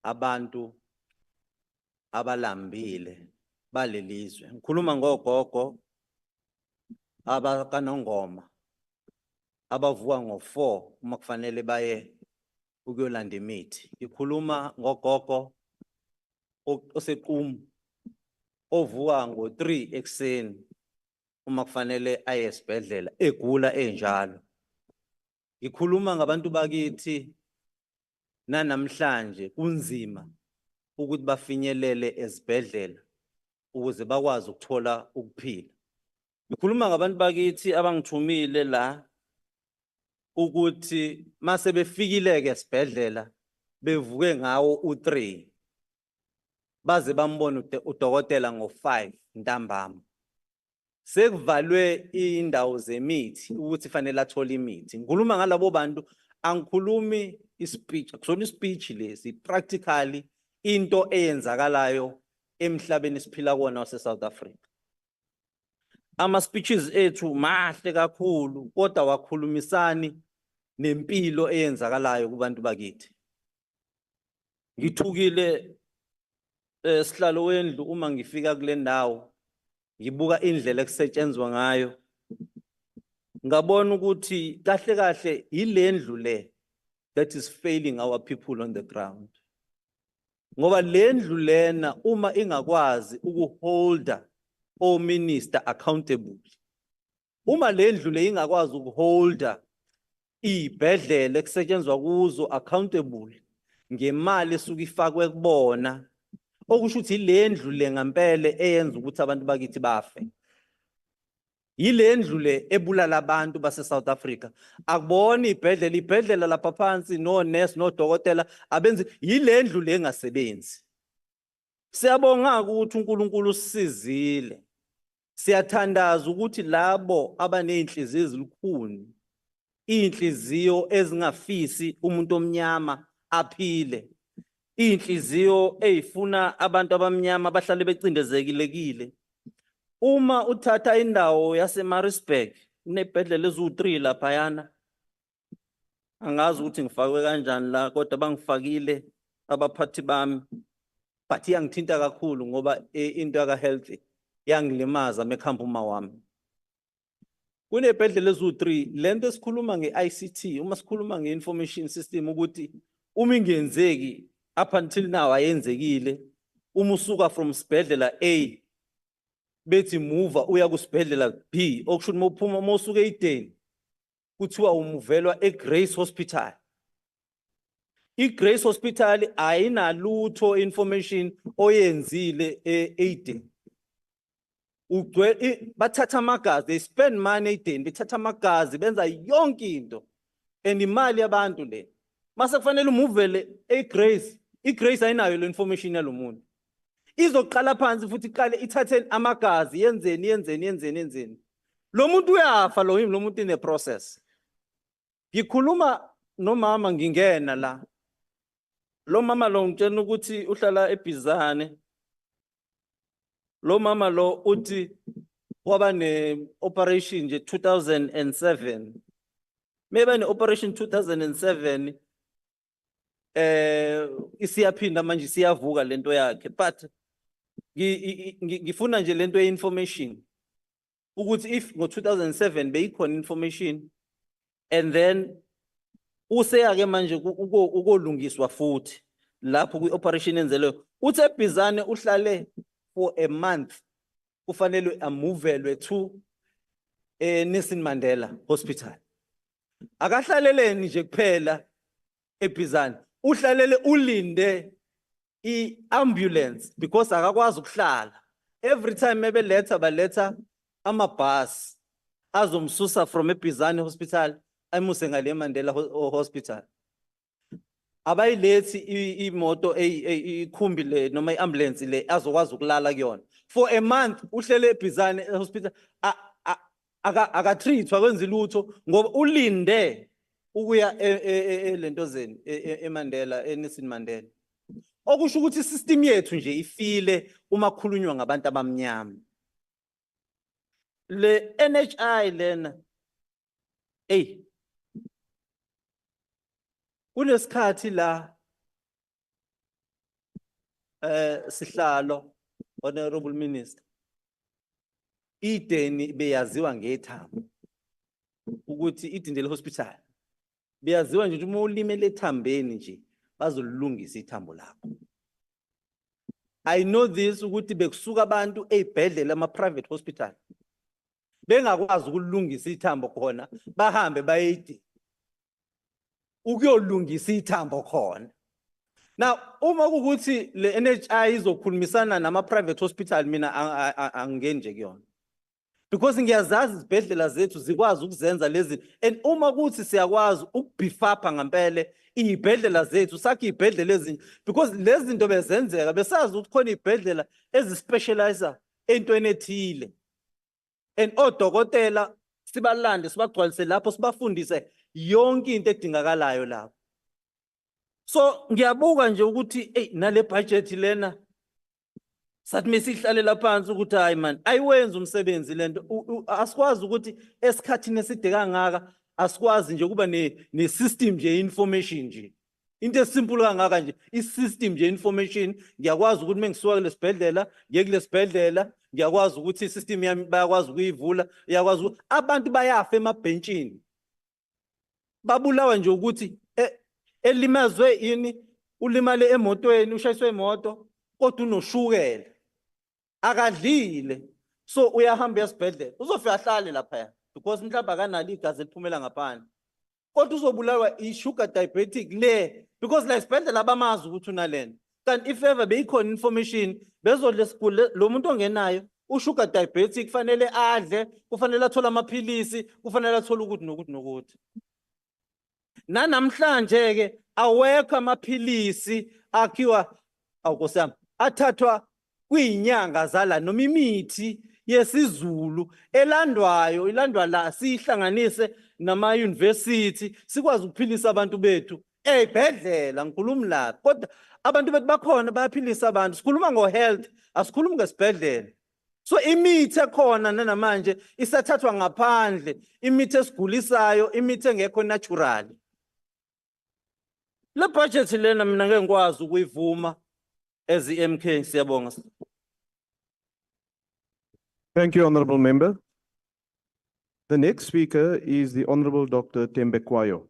abantu abalambile balelizwe. Ngikhuluma ngogogo abakanongoma abavuka ngo-4 uma kufanele baye ukuyolanda imithi. Ngikhuluma ngogogo osequmu ovuka ngo-3 ekuseni uma kufanele aye esibhedlela egula enjalo. Ngikhuluma ngabantu bakithi nanamhlanje kunzima ukuthi bafinyelele ezibhedlela ukuze bakwazi ukuthola ukuphila. Ngikhuluma ngabantu bakithi abangithumile la ukuthi mase befikile ke esibhedlela bevuke ngawo u3 baze bambone udokotela ngo-5 ntambama. Sekuvalwe indawo zemithi ukuthi fanele athole imithi. Ngikhuluma ngalabo bantu, angikhulumi ispeech, akusona ispeech lesi, practically into eyenzakalayo emhlabeni siphila kuwona wase-South Africa. Ama-speeches ethu mahle kakhulu, kodwa wakhulumisani nempilo eyenzakalayo kubantu bakithi. Ngithukile sihlalo wendlu uma ngifika kule ndawo, ngibuka indlela ekusetshenzwa ngayo. Ngabona ukuthi kahle kahle ile ndlu le that is failing our people on the ground. Ngoba le ndlu lena uma ingakwazi ukuholda o minister accountable, uma le ndlu le ingakwazi ukuholda ibhedlela ekusetshenzwa kuzo accountable ngemali esuka ifakwe kubona, okusho ukuthi ile ndlu le ngempela eyenza ukuthi abantu bakithi bafe. Yile ndlu le ebulala abantu base South Africa. Akubona ibhedlela lapha phansi no nurse no dokotela abenzi, yile ndlu le engasebenzi. Siyabonga ukuthi uNkulunkulu usizile. Siyathandaza ukuthi labo abanezinhliziyo ezilukhuni, inhliziyo ezingafisi umuntu omnyama aphile, inhliziyo ezifuna abantu abamnyama bahlale becindezekile. Uma uthatha indawo yaseMaritzburg, kunebhedlela eziwu-3 laphayana. Angazi ukuthi ngifakwe kanjani la, kodwa bangifakile abaphathi bami. But iyangithinta kakhulu ngoba into yaka-health yangilimaza mekhamba uma wami. Kunebhedlela eziwu-3, lento esikhuluma nge-ICT, uma sikhuluma nge-information system ukuthi uma ingenzeki up until now ayenzekile, uma usuka from sibhedlela A bethi move uya kusibhedlela B, okusho uma uphuma uma usuke eDeni kuthiwa umuvelwa eGrace Hospital. iGrace Hospital ayinalutho information oyenzile eDeni. Bathatha amagazi, they spend money eDeni, bethatha amagazi benza yonke into and imali yabantu le. Mase kufanele umuvele eGrace, iGrace ayinayo le information yalomuntu. Izoqala phansi futhi iqale ithathe amagazi yenzeni. Lo muntu uyafa lo muntu ine process. Ngikhuluma nomama ngingena la. Lo mama lo ngitshela ukuthi uhlala eBizana. Lo mama lo uthi waba ne operation nje 2007. Maybe ne operation 2007 isiyaphinda manje siyavuka lento yakhe, but ngifuna nje lento ye-information ukuthi if ngo-2007 beyikhona information and then useyake manje ukolungiswa futhi lapho kwi-operation enzelwe, uthi eBizana uhlale for a month, kufanele amuvelwe to Nelson Mandela Hospital. Akahlaleleni nje kuphela eBizana, uhlalele ulinde i-ambulance because akakwazi ukuhlala. Every time baletha amabhasi azomsusa from eBizana Hospital ayimuse ngale Mandela Hospital. Abayilethi imoto ikhumbi le noma i-ambulance le azokwazi ukulala kuyona. For a month uhlele eBizana Hospital akatreatwa kwenza lutho ngoba ulinde ukuya lentozeni eMandela eNelson Mandela. Okusho ukuthi isystem yethu nje ifile uma khulunywa ngabantu abamnyama. Le NHI lena kunesikhathi la sihlalo Honorable Minister, iDeni beyaziwa ngethambo ukuthi iDindele Hospital beyaziwa nje uma ulimele ethambeni nje bazolungisa ithambo lakho. I know this ukuthi bekusuka abantu ezibhedlela ama-private hospital bengakwazi ukulungisa ithambo khona, bahambe bayedi ukuyolungisa ithambo khona. Now uma ukuthi le NHI izokhulumisana nama-private hospital, mina angingeni nje kuyona. because ngiyazazi izibhedlela zethu zikwazi ukuzenza lezi, and uma kuthi siyakwazi ukubhifapha ngempela izibhedlela zethu sakhe izibhedlela ezinye, because lezi zinto bezenzeka besazi ukuthi khona izibhedlela ezispecialize entweni ethile, and odokotela sibalande sibagcwalise lapho sibafundise yonke into edingakalayo lapho. So ngiyabuka nje ukuthi nale budget lena sathi mesihlalela phansi ukuthi hayi man ayiwenza umsebenzi lento, asikwazi ukuthi esikhathini eside kangaka asikwazi nje kuba ne system nje information nje, into esimple kangaka nje i-system nje information. Ngiyakwazi ukuthi mengisuka kule sibhedlela ngiye kule sibhedlela, ngiyakwazi ukuthi i-system yami bayakwazi ukuyivula, iyakwazi ukuthi abantu bayafa emabhentshini babulawa nje ukuthi elimazwe ini, ulimale emotweni, ushayiswe imoto kodwa unoshukela akadlile, so uyahamba esibhedlela uzofika ahlale lapha because mhlawumbe akanalo igazi eliphumela ngaphandle, kodwa uzobulawa i-sugar diabetic le because la isibhedlela abamazi ukuthi unalena. Kanti if ever beyikhona information bezodle sigule lo muntu ongenayo u-sugar diabetic kufanele adle, kufanele athole amaphilisi, kufanele athole ukuthi nokuthi nokuthi. Nanamhlanje ke awekho amaphilisi akhiwa awukosami athathwa kwinyanga zala noma imithi yesiZulu elandwayo ilandwa la sihlanganise nama university sikwazi ukuphilisa abantu bethu ezibhedlela. Ngikhuluma la kodwa abantu bethu bakhona bayaphilisa abantu, sikhuluma ngo health asikhulumi ngesibhedlela. So imithi ekhona namanje isathathwa ngaphandle, imithi esigulisayo, imithi engekho natural. Le budget lena mina ngeke ngikwazi ukuyivuma as i-MK. Siyabonga. Thank you, Honorable Member. The next speaker is the Honorable Dr. Tembekwayo.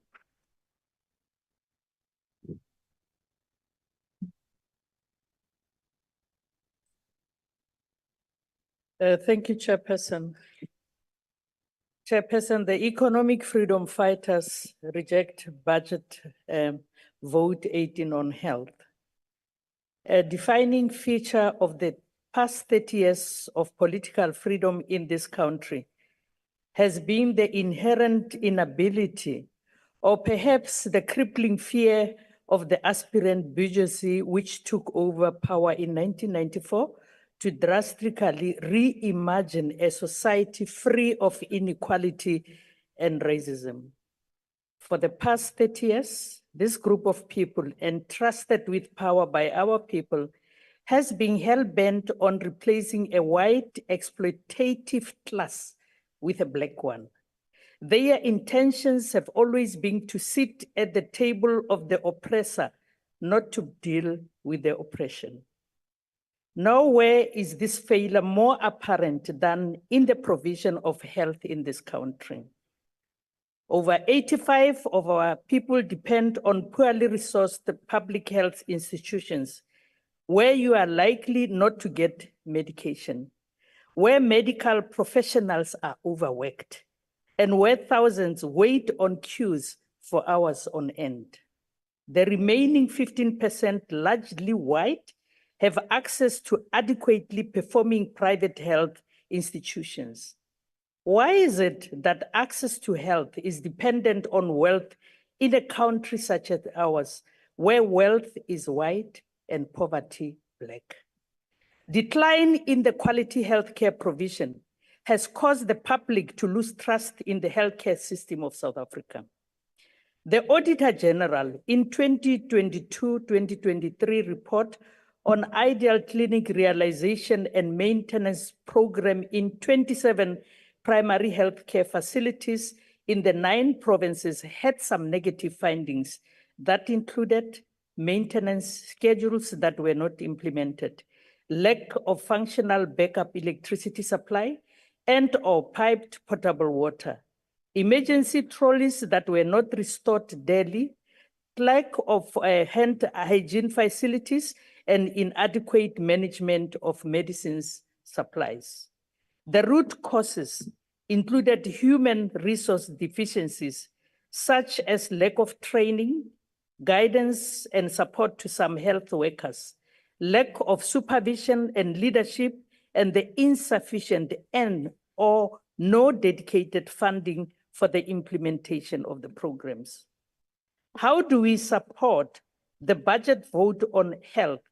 Thank you, Chairperson. Chairperson, the economic freedom fighters reject budget vote 18 on health. A defining feature of the past 30 years of political freedom in this country has been the inherent inability, or perhaps the crippling fear of the aspirant bourgeoisie which took over power in 1994 to drastically reimagine a society free of inequality and racism. For the past 30 years, this group of people entrusted with power by our people has been hell-bent on replacing a white exploitative class with a black one. Their intentions have always been to sit at the table of the oppressor, not to deal with the oppression. Nowhere is this failure more apparent than in the provision of health in this country. Over 85% of our people depend on poorly resourced public health institutions, where you are likely not to get medication, where medical professionals are overworked, and where thousands wait on queues for hours on end. The remaining 15%, largely white, have access to adequately performing private health institutions. Why is it that access to health is dependent on wealth in a country such as ours, where wealth is white and poverty black? Decline in the quality healthcare provision has caused the public to lose trust in the healthcare system of South Africa. The Auditor General in 2022-2023 report on ideal clinic realization and maintenance program in 27 primary healthcare facilities in the 9 provinces had some negative findings that included maintenance schedules that were not implemented, lack of functional backup electricity supply and or piped potable water, emergency trolleys that were not restored daily, lack of hand hygiene facilities, and inadequate management of medicines supplies. The root causes included human resource deficiencies, such as lack of training, guidance, and support to some health workers, lack of supervision and leadership, and the insufficient and or no dedicated funding for the implementation of the programs. How do we support the budget vote on health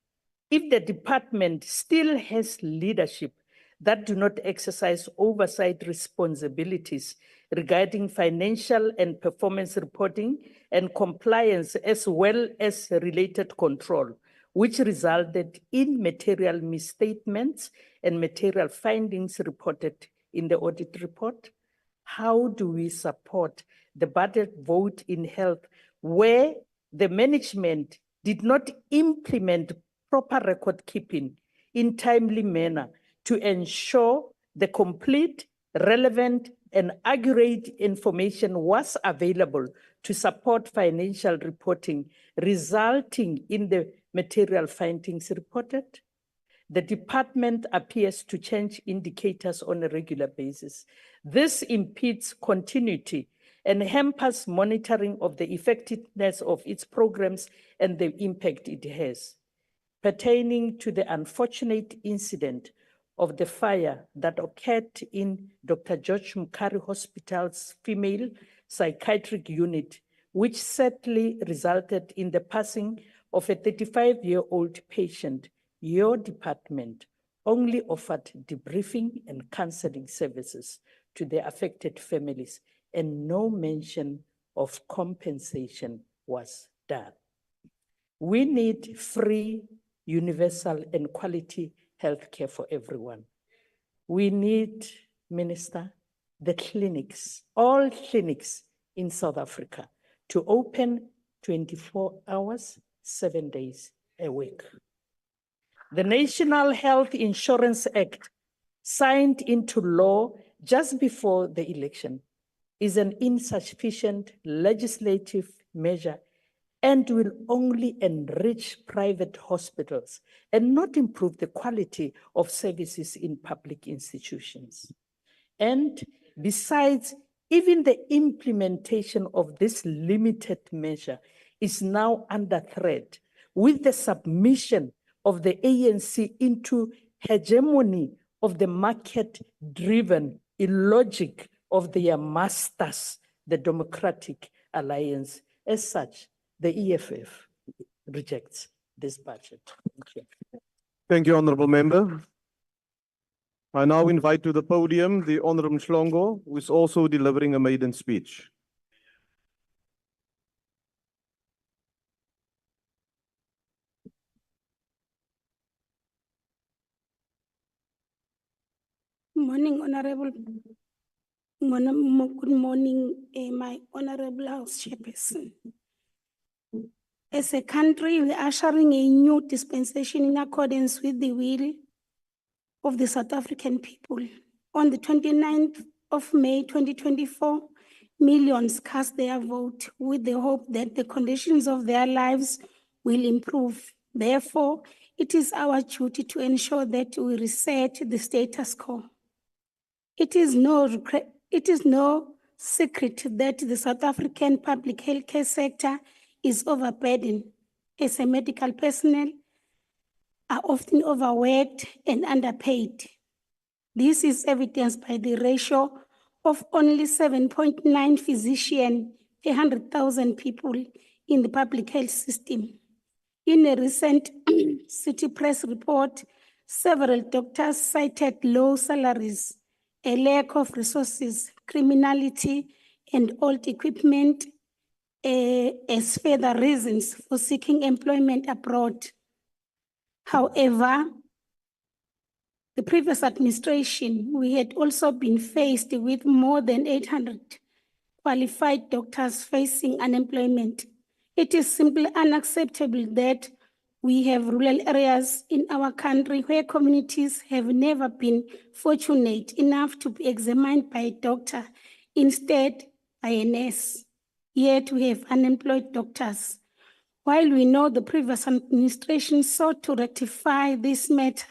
if the department still has leadership that do not exercise oversight responsibilities regarding financial and performance reporting and compliance, as well as related control, which resulted in material misstatements and material findings reported in the audit report? How do we support the budget vote in health where the management did not implement proper record keeping in timely manner to ensure the complete, relevant, and accurate information was available to support financial reporting, resulting in the material findings reported? The department appears to change indicators on a regular basis. This impedes continuity and hampers monitoring of the effectiveness of its programs and the impact it has. Pertaining to the unfortunate incident of the fire that occurred in Dr. George Mukari Hospital's female psychiatric unit, which sadly resulted in the passing of a 35-year-old patient, your department only offered debriefing and counseling services to the affected families, and no mention of compensation was done. We need free, universal, and quality healthcare for everyone. We need, Minister, the clinics, all clinics in South Africa to open 24 hours, 7 days a week. The National Health Insurance Act, signed into law just before the election, is an insufficient legislative measure and will only enrich private hospitals and not improve the quality of services in public institutions. And besides, even the implementation of this limited measure is now under threat with the submission of the ANC into hegemony of the market-driven illogic of their masters, the Democratic Alliance. As such, the EFF rejects this budget. Thank you. Thank you, Honourable Member. I now invite to the podium the Honourable Mhlongo, who is also delivering a maiden speech. Morning, Honorable. Good morning, my Honorable House Chairperson. As a country, we are ushering a new dispensation in accordance with the will of the South African people. On the 29th of May 2024, millions cast their vote with the hope that the conditions of their lives will improve. Therefore, it is our duty to ensure that we reset the status quo. It is no secret that the South African public healthcare sector is overburdened, as a medical personnel are often overworked and underpaid. This is evidenced by the ratio of only 7.9 physicians per 100,000 people in the public health system. In a recent City Press report, several doctors cited low salaries, a lack of resources, criminality, and old equipment as further reasons for seeking employment abroad. However, the previous administration, we had also been faced with more than 800 qualified doctors facing unemployment. It is simply unacceptable that we have rural areas in our country where communities have never been fortunate enough to be examined by a doctor, instead by a nurse. Yet we have unemployed doctors. While we know the previous administration sought to rectify this matter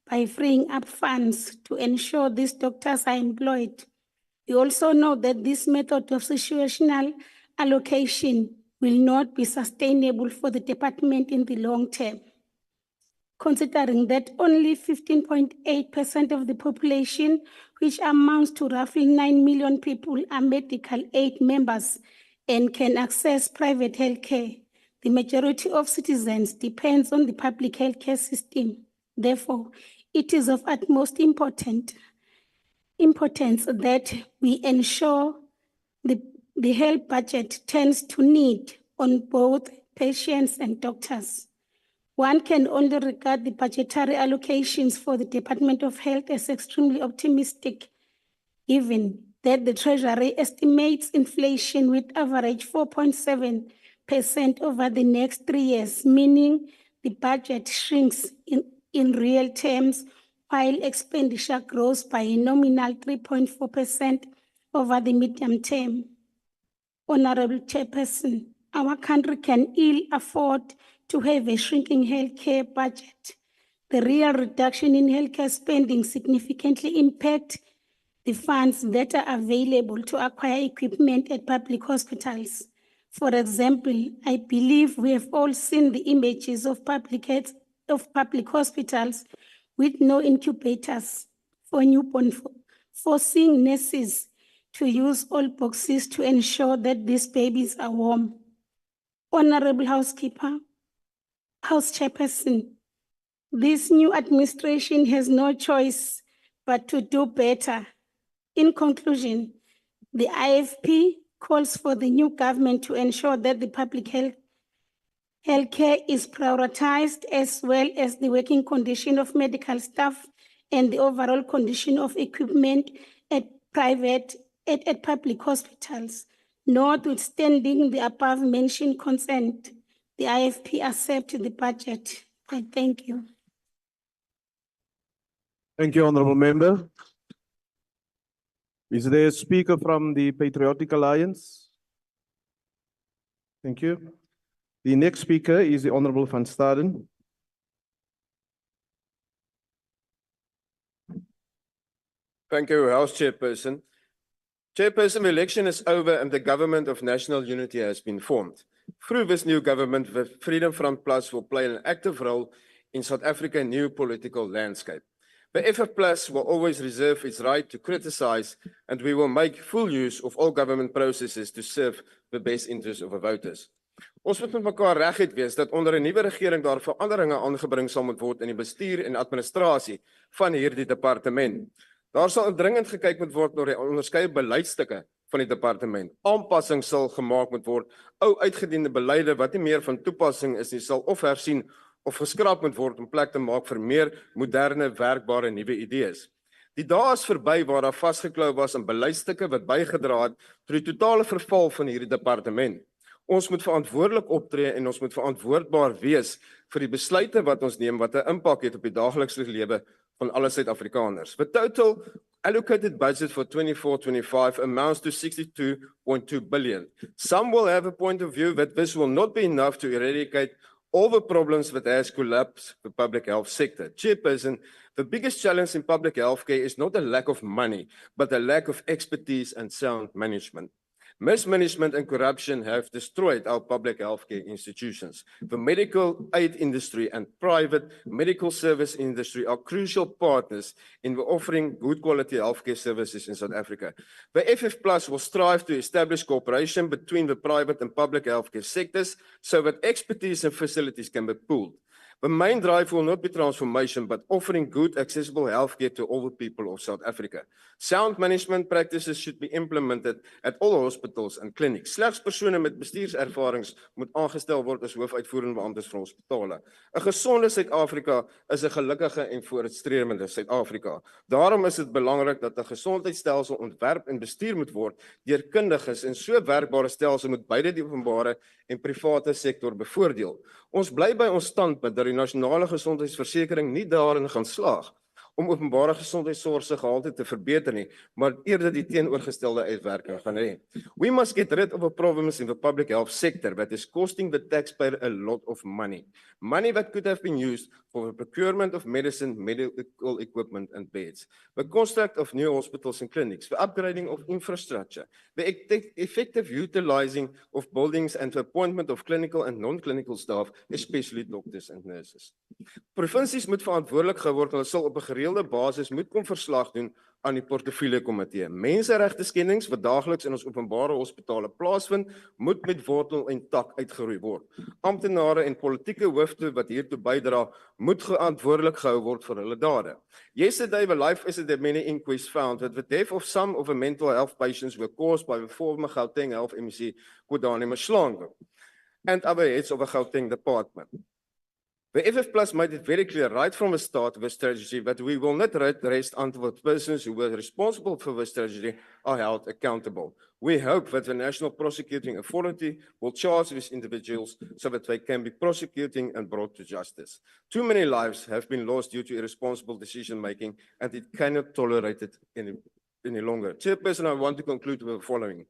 by freeing up funds to ensure these doctors are employed, we also know that this method of situational allocation will not be sustainable for the department in the long term, considering that only 15.8% of the population which amounts to roughly 9 million people, are medical aid members and can access private healthcare. The majority of citizens depends on the public healthcare system. Therefore, it is of utmost importance that we ensure the health budget tends to need on both patients and doctors. One can only regard the budgetary allocations for the Department of Health as extremely optimistic, given that the Treasury estimates inflation with average 4.7% over the next 3 years, meaning the budget shrinks in real terms while expenditure grows by a nominal 3.4% over the medium term. Honorable Chairperson, our country can ill afford to have a shrinking healthcare budget. The real reduction in healthcare spending significantly impacts the funds that are available to acquire equipment at public hospitals. For example, I believe we have all seen the images of public hospitals with no incubators for newborn, forcing nurses to use old boxes to ensure that these babies are warm. Honorable House Chairperson, this new administration has no choice but to do better. In conclusion, the IFP calls for the new government to ensure that the public healthcare is prioritized, as well as the working condition of medical staff and the overall condition of equipment at public hospitals. Notwithstanding the above mentioned consent, the IFP accepts the budget. I thank you. Thank you, Honourable Member. Is there a speaker from the Patriotic Alliance? Thank you. The next speaker is the Honourable Van Staden. Thank you, House Chairperson. Chairperson, the election is over and the government of national unity has been formed. Through this new government, the Freedom Front Plus will play an active role in South Africa's new political landscape. The FF Plus will always reserve its right to criticize, and we will make full use of all government processes to serve the best interests of the voters. Ons moet met mekaar reguit wees dat onder 'n nuwe regering daar veranderinge aangebring sal moet word in die bestuur en administrasie van hierdie departement. Daar sal dringend gekyk moet word na die onderskeie beleidsstukke van die departement. Aanpassings sal gemaak moet word. Ou uitgediende beleide wat nie meer van toepassing is nie, sal of hersien of geskraap moet word om plek te maak vir meer moderne, werkbare nuwe idees. Die dae is verby waar daar vasgeklou was in beleidsstukke wat bygedra het tot die totale verval van hierdie departement. Ons moet verantwoordelik optree en ons moet verantwoordbaar wees vir die besluite wat ons neem wat 'n impak het op die daaglikse lewe van alle Suid-Afrikaners. The total allocated budget for 24-25 amounts to 62.2 billion. Some will have a point of view that this will not be enough to eradicate all the problems that has collapsed the public health sector. Chairperson, the biggest challenge in public health care is not a lack of money, but a lack of expertise and sound management. Mismanagement and corruption have destroyed our public healthcare institutions. The medical aid industry and private medical service industry are crucial partners in offering good quality healthcare services in South Africa. The FF Plus will strive to establish cooperation between the private and public healthcare sectors so that expertise and facilities can be pooled. The main drive will not be transformation, but offering good, accessible healthcare to all the people of South Africa. Sound management practices should be implemented at all hospitals and clinics. Slegs persone met bestuurservarings moet aangestel word as hoofuitvoerende beamptes vir hospitale. 'n Gesonde Suid-Afrika is 'n gelukkige en vooruitstrevende Suid-Afrika. Daarom is dit belangrik dat 'n gesondheidstelsel ontwerp en bestuur moet word deur kundiges en so werkbare stelsel moet beide die openbare en private sektor bevoordeel. Ons bly by ons standpunt dat die nasionale gesondheidsversekering nie daarin gaan slaag om openbare gesondheidsorg se gehalte te verbeter nie, maar eerder die teenoorgestelde uitwerking gaan hê. We must get rid of the problems in the public health sector that is costing the taxpayer a lot of money. Money that could have been used for the procurement of medicine, medical equipment and beds, the construct of new hospitals and clinics, the upgrading of infrastructure, the effective utilizing of buildings and the appointment of clinical and non-clinical staff, especially doctors and nurses. Provinsies moet verantwoordelik gehou word, hulle sal op 'n gereelde basis moet kom verslag doen aan die portefeulje komitee. Menseregte skendings wat daagliks in ons openbare hospitale plaasvind, moet met wortel en tak uitgeroei word. Amptenare en politieke hoofde wat hiertoe bydra, moet verantwoordelik gehou word vir hulle dade. Yesterday, the life ACDP inquest found that the death of some of the mental health patients were caused by the former Gauteng Health MEC Kodani Mashlangu and other heads of the Gauteng department. The FF Plus made it very clear right from the start of the strategy that we will not rest until the persons who were responsible for the strategy are held accountable. We hope that the National Prosecuting Authority will charge these individuals so that they can be prosecuting and brought to justice. Too many lives have been lost due to irresponsible decision-making, and it cannot tolerate it any longer. Chairperson, I want to conclude with the following.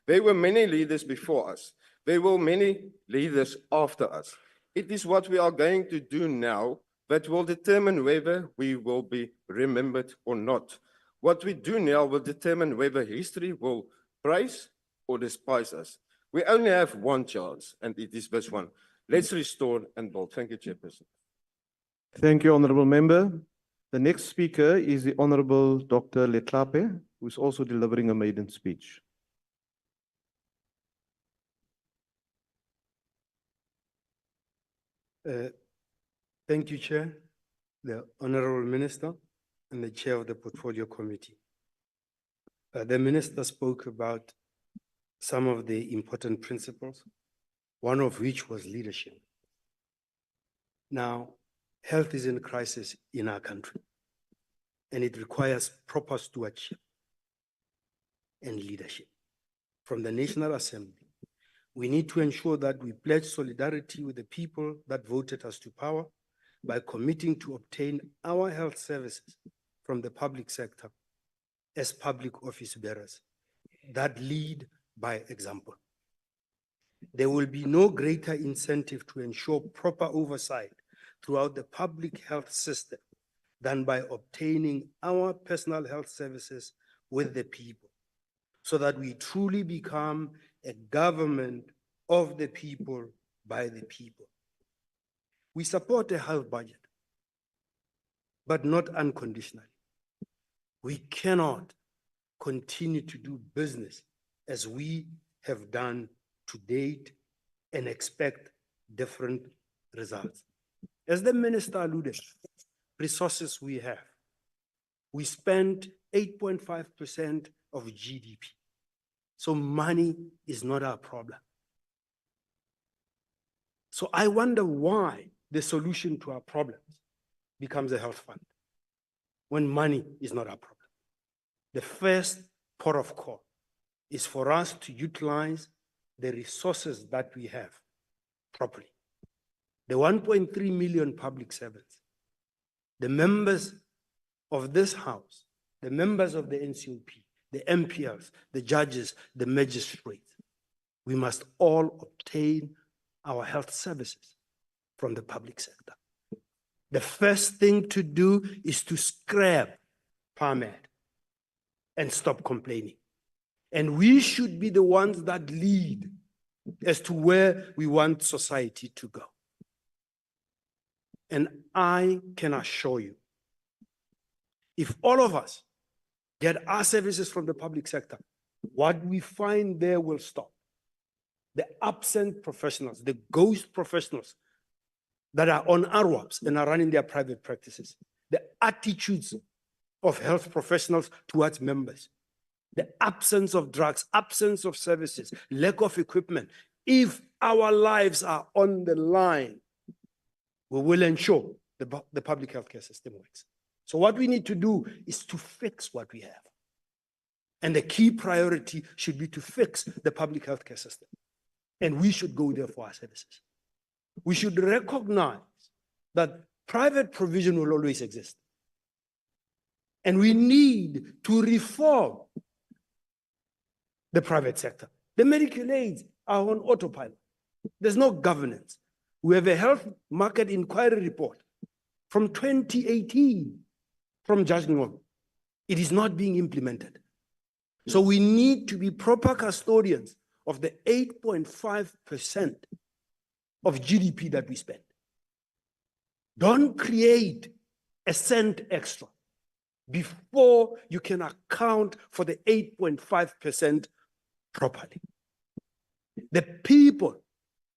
There were many leaders before us. There will many leaders after us. It is what we are going to do now that will determine whether we will be remembered or not. What we do now will determine whether history will praise or despise us. We only have one chance, and it is this one. Let's restore and build. Thank you, Chairperson. Thank you, Honorable Member. The next speaker is the Honorable Dr. Leape, who is also delivering a maiden speech. Thank you, Chair, the Honorable Minister, and the Chair of the Portfolio Committee. The Minister spoke about some of the important principles, one of which was leadership. Now, health is in crisis in our country, and it requires proper stewardship and leadership. From the National Assembly, we need to ensure that we pledge solidarity with the people that voted us to power by committing to obtain our health services from the public sector as public office bearers that lead by example. There will be no greater incentive to ensure proper oversight throughout the public health system than by obtaining our personal health services with the people, so that we truly become a government of the people, by the people. We support a health budget, but not unconditionally. We cannot continue to do business as we have done to date and expect different results. As the Minister alluded, resources we have. We spend 8.5% of GDP. So money is not our problem. So I wonder why the solution to our problems becomes a health fund when money is not our problem. The first port of call is for us to utilize the resources that we have properly. The 1.3 million public servants, the members of this House, the members of the NCOP, the MPLs, the judges, the magistrates, we must all obtain our health services from the public sector. The first thing to do is to scrap PAMED and stop complaining. And we should be the ones that lead as to where we want society to go. And I can assure you, if all of us get our services from the public sector, what we find there will stop. The absent professionals, the ghost professionals that are on ARWAPs and are running their private practices, the attitudes of health professionals towards members, the absence of drugs, absence of services, lack of equipment. If our lives are on the line, we will ensure the public healthcare system works. So what we need to do is to fix what we have. And the key priority should be to fix the public healthcare system. And we should go there for our services. We should recognize that private provision will always exist. And we need to reform the private sector. The medical aids are on autopilot. There's no governance. We have a health market inquiry report from 2018 from Judge Ngcobo. It is not being implemented. So we need to be proper custodians of the 8.5% of GDP that we spend. Don't create a cent extra before you can account for the 8.5% properly. The people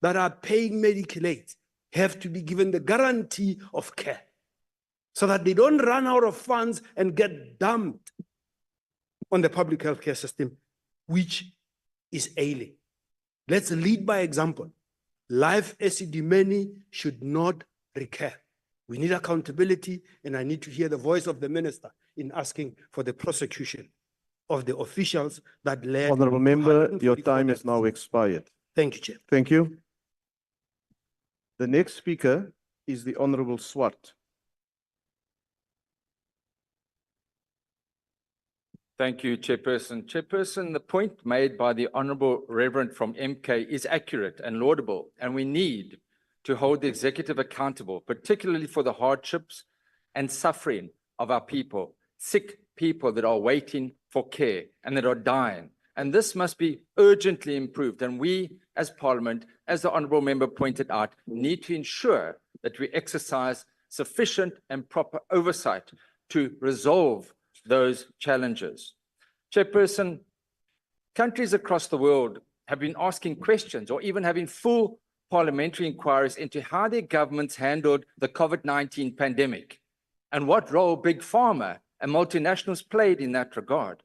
that are paying medical aid have to be given the guarantee of care so that they don't run out of funds and get dumped on the public healthcare system, which is ailing. Let's lead by example. Life ACDP should not recur. We need accountability, and I need to hear the voice of the minister in asking for the prosecution of the officials that led. Honorable to member, your 144 time is deaths. now expired. Thank you, Chair. Thank you. The next speaker is the Honorable Swart. Thank you, Chairperson. Chairperson, the point made by the Honourable Reverend from MK is accurate and laudable, and we need to hold the executive accountable, particularly for the hardships and suffering of our people, sick people that are waiting for care and that are dying. And this must be urgently improved. And we, as Parliament, as the Honourable Member pointed out, need to ensure that we exercise sufficient and proper oversight to resolve those challenges. Chairperson, countries across the world have been asking questions or even having full parliamentary inquiries into how their governments handled the COVID-19 pandemic and what role big pharma and multinationals played in that regard.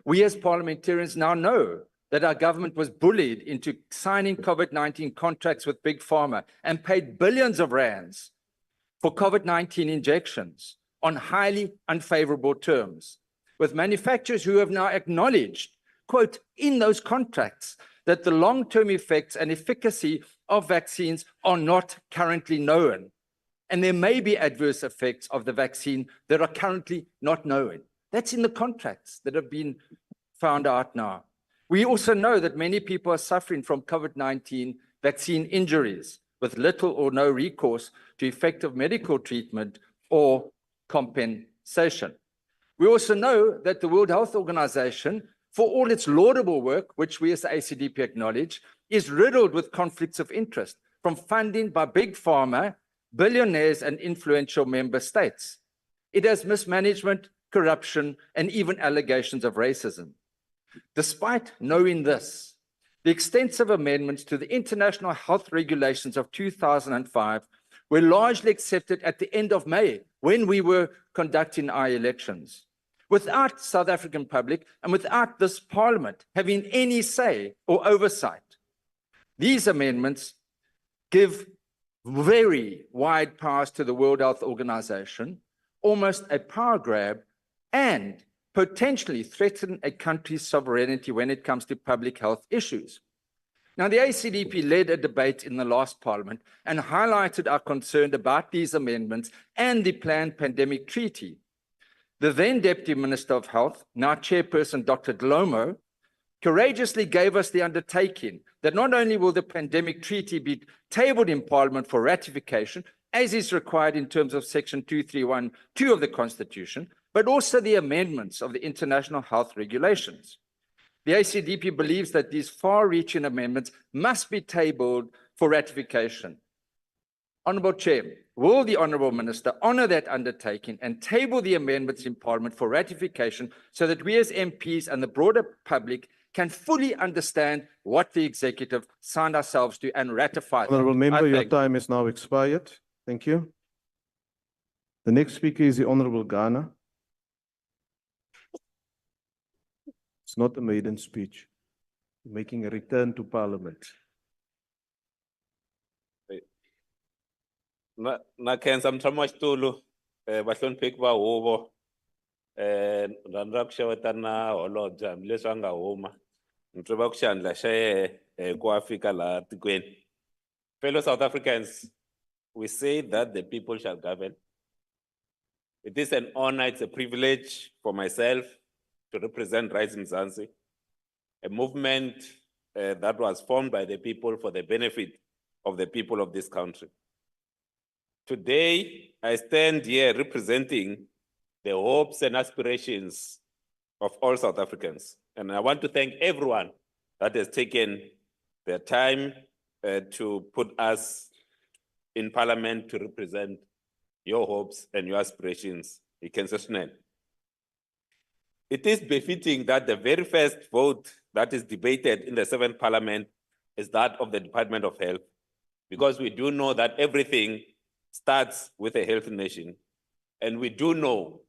We as parliamentarians now know that our government was bullied into signing COVID-19 contracts with big pharma and paid billions of rands for COVID-19 injections on highly unfavorable terms, with manufacturers who have now acknowledged, quote, in those contracts that the long-term effects and efficacy of vaccines are not currently known. And there may be adverse effects of the vaccine that are currently not known. That's in the contracts that have been found out now. We also know that many people are suffering from COVID-19 vaccine injuries with little or no recourse to effective medical treatment or compensation. We also know that the World Health Organization, for all its laudable work, which we as the ACDP acknowledge, is riddled with conflicts of interest from funding by big pharma, billionaires, and influential member states. It has mismanagement, corruption, and even allegations of racism. Despite knowing this, the extensive amendments to the International Health Regulations of 2005 were largely accepted at the end of May when we were conducting our elections. Without South African public and without this Parliament having any say or oversight, these amendments give very wide powers to the World Health Organization, almost a power grab, and potentially threaten a country's sovereignty when it comes to public health issues. Now, the ACDP led a debate in the last Parliament and highlighted our concern about these amendments and the planned pandemic treaty. The then Deputy Minister of Health, now Chairperson Dr. Dlomo, courageously gave us the undertaking that not only will the pandemic treaty be tabled in Parliament for ratification, as is required in terms of Section 2312 of the Constitution, but also the amendments of the International Health Regulations. The ACDP believes that these far-reaching amendments must be tabled for ratification. Honourable Chair, will the Honourable Minister honour that undertaking and table the amendments in Parliament for ratification so that we as MPs and the broader public can fully understand what the Executive signed ourselves to and ratify them? Honourable Member, I your thank you. time is now expired. Thank you. The next speaker is the Honourable Ghana. It's not a maiden speech. Making a return to Parliament. Na khensa mtshama wa xitulu vahlonipheki va huvo rhandza ku xewetana holobye hambileswi a nga huma ni twa va ku xandla xa yehe ku a fika laha tikweni. Fellow South Africans, we say that the people shall govern. It is an honor, it's a privilege for myself to represent Rise Mzansi, a movement that was formed by the people for the benefit of the people of this country. Today, I stand here representing the hopes and aspirations of all South Africans. And I want to thank everyone that has taken their time to put us in Parliament to represent your hopes and your aspirations. it is befitting that the very first vote that is debated in the 7th Parliament is that of the Department of Health, because we do know that everything starts with a healthy nation. And we do know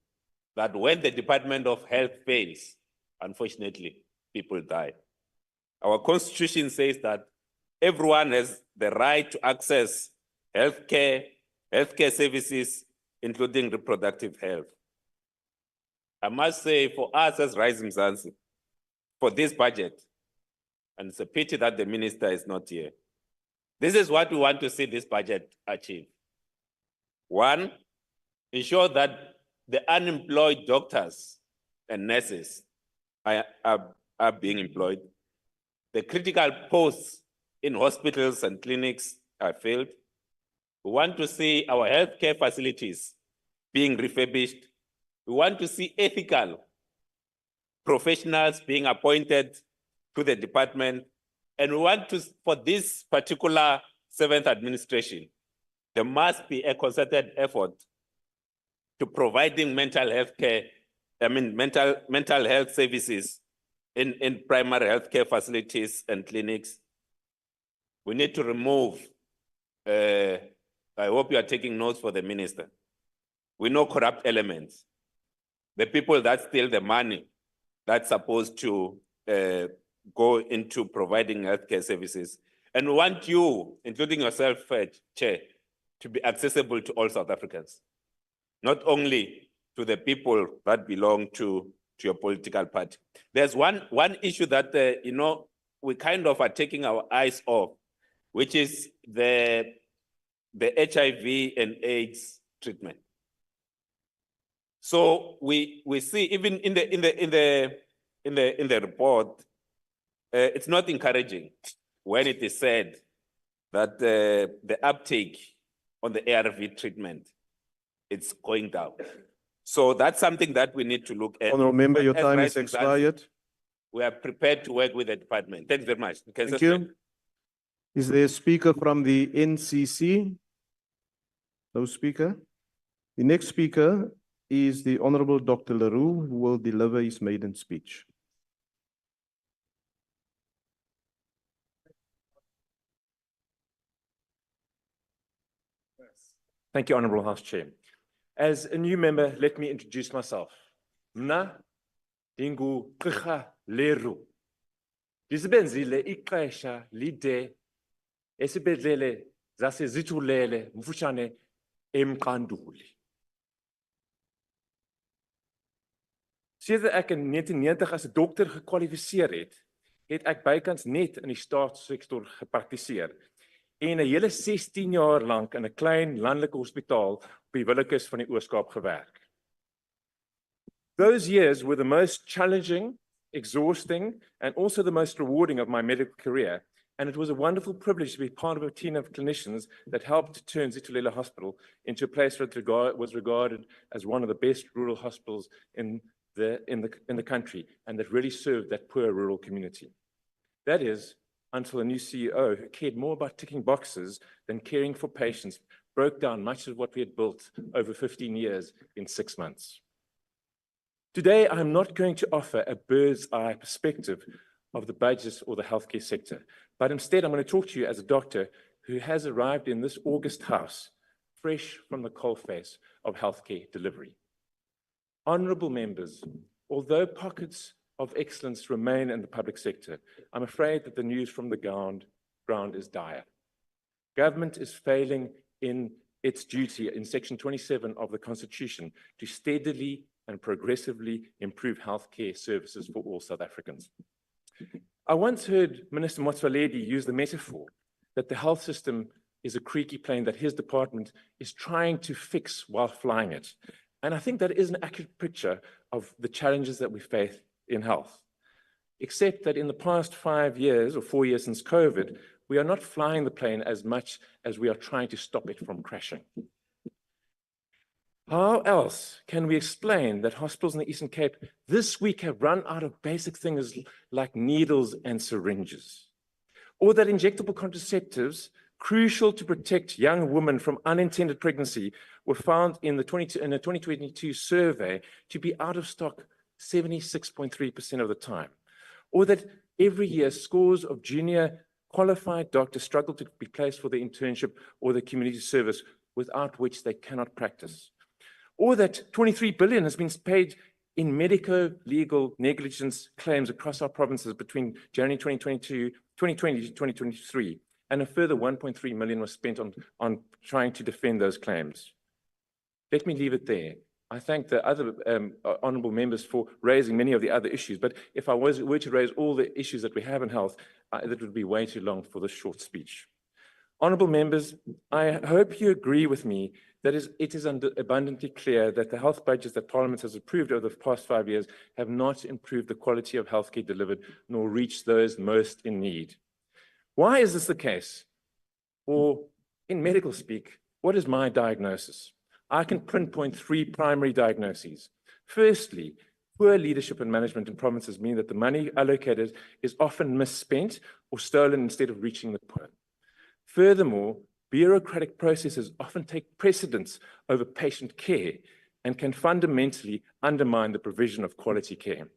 that when the Department of Health fails, unfortunately, people die. Our Constitution says that everyone has the right to access healthcare services, including reproductive health. I must say, for us as Rising Mzansi, for this budget, and it's a pity that the minister is not here, this is what we want to see this budget achieve. One, ensure that the unemployed doctors and nurses are being employed. The critical posts in hospitals and clinics are filled. We want to see our healthcare facilities being refurbished. We want to see ethical professionals being appointed to the department. And we want to, for this particular 7th administration, there must be a concerted effort to providing mental health services in primary healthcare facilities and clinics. We need to remove, I hope you are taking notes for the minister. We know corrupt elements. The people that steal the money that's supposed to go into providing healthcare services. And we want you, including yourself, Chair, to be accessible to all South Africans, not only to the people that belong to your political party. There's one issue that, we kind of are taking our eyes off, which is the HIV and AIDS treatment. So we see even in the report, it's not encouraging when it is said that the uptake on the ARV treatment, it's going down. So that's something that we need to look at. Honourable Member, your As time is Rising expired. We are prepared to work with the department. Thanks very much. Thank you. Is there a speaker from the NCC? No speaker. The next speaker is the Honourable Dr. Laru, who will deliver his maiden speech. Thank you, Honourable House Chair. As a new member, let me introduce myself. Mna dingu Qigha Leru. Ndisebenzile ixesha lide esibedlele zasezithulele mfutshane eMqanduli. Sedert ek in 1990 as 'n dokter gekwalifiseer het ek bykans net in die staatssektor gepraktiseer en 'n hele 16 jaar lank in 'n klein landelike hospitaal op die Willekeus van die Oos-Kaap gewerk. Those years were the most challenging, exhausting, and also the most rewarding of my medical career, and it was a wonderful privilege to be part of a team of clinicians that helped to turn Zitulele Hospital into a place that was regarded as one of the best rural hospitals in the country, and that really served that poor rural community. That is, until a new CEO who cared more about ticking boxes than caring for patients broke down much of what we had built over 15 years in 6 months. Today, I'm not going to offer a bird's eye perspective of the budgets or the healthcare sector, but instead I'm going to talk to you as a doctor who has arrived in this August House, fresh from the coalface of healthcare delivery. Honourable members, although pockets of excellence remain in the public sector, I'm afraid that the news from the ground is dire. Government is failing in its duty in Section 27 of the Constitution to steadily and progressively improve healthcare services for all South Africans. I once heard Minister Motsoaledi use the metaphor that the health system is a creaky plane that his department is trying to fix while flying it. And I think that is an accurate picture of the challenges that we face in health, except that in the past 5 years or 4 years since COVID, we are not flying the plane as much as we are trying to stop it from crashing. How else can we explain that hospitals in the Eastern Cape this week have run out of basic things like needles and syringes? Or that injectable contraceptives, crucial to protect young women from unintended pregnancy, were found in the 2022 survey to be out of stock 76.3% of the time. Or that every year scores of junior qualified doctors struggle to be placed for the internship or the community service, without which they cannot practice. Or that 23 billion has been paid in medico-legal negligence claims across our provinces between January 2020 to 2023, and a further 1.3 million was spent on trying to defend those claims. Let me leave it there. I thank the other honourable members for raising many of the other issues, but if I were to raise all the issues that we have in health, that would be way too long for this short speech. Honourable members, I hope you agree with me that it is abundantly clear that the health budgets that Parliament has approved over the past 5 years have not improved the quality of healthcare delivered, nor reached those most in need. Why is this the case? Or in medical speak, what is my diagnosis? I can pinpoint 3 primary diagnoses. Firstly, poor leadership and management in provinces mean that the money allocated is often misspent or stolen instead of reaching the poor. Furthermore, bureaucratic processes often take precedence over patient care and can fundamentally undermine the provision of quality care.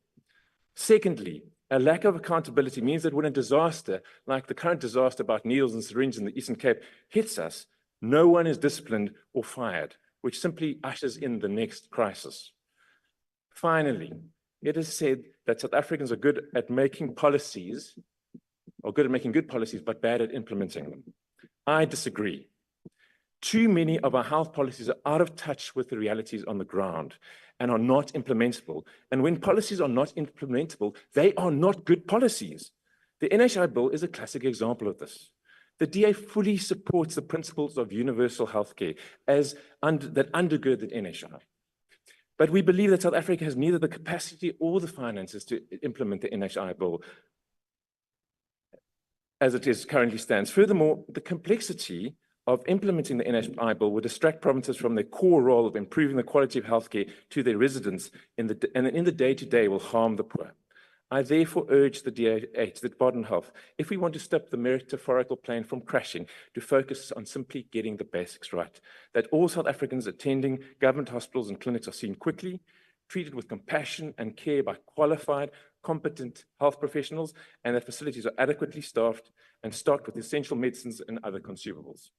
Secondly, a lack of accountability means that when a disaster, like the current disaster about needles and syringes in the Eastern Cape, hits us, no one is disciplined or fired, which simply ushers in the next crisis. Finally, it is said that South Africans are good at making policies, or good at making good policies, but bad at implementing them. I disagree. Too many of our health policies are out of touch with the realities on the ground and are not implementable. And when policies are not implementable, they are not good policies. The NHI bill is a classic example of this. The DA fully supports the principles of universal healthcare that undergird the NHI. But we believe that South Africa has neither the capacity or the finances to implement the NHI bill as it is currently stands. Furthermore, the complexity of implementing the NHI bill would distract provinces from their core role of improving the quality of healthcare to their residents and in the day-to-day will harm the poor. I therefore urge the DA8, the Department of Health, if we want to stop the metaphorical plane from crashing, to focus on simply getting the basics right, that all South Africans attending government hospitals and clinics are seen quickly, treated with compassion and care by qualified, competent health professionals, and that facilities are adequately staffed and stocked with essential medicines and other consumables.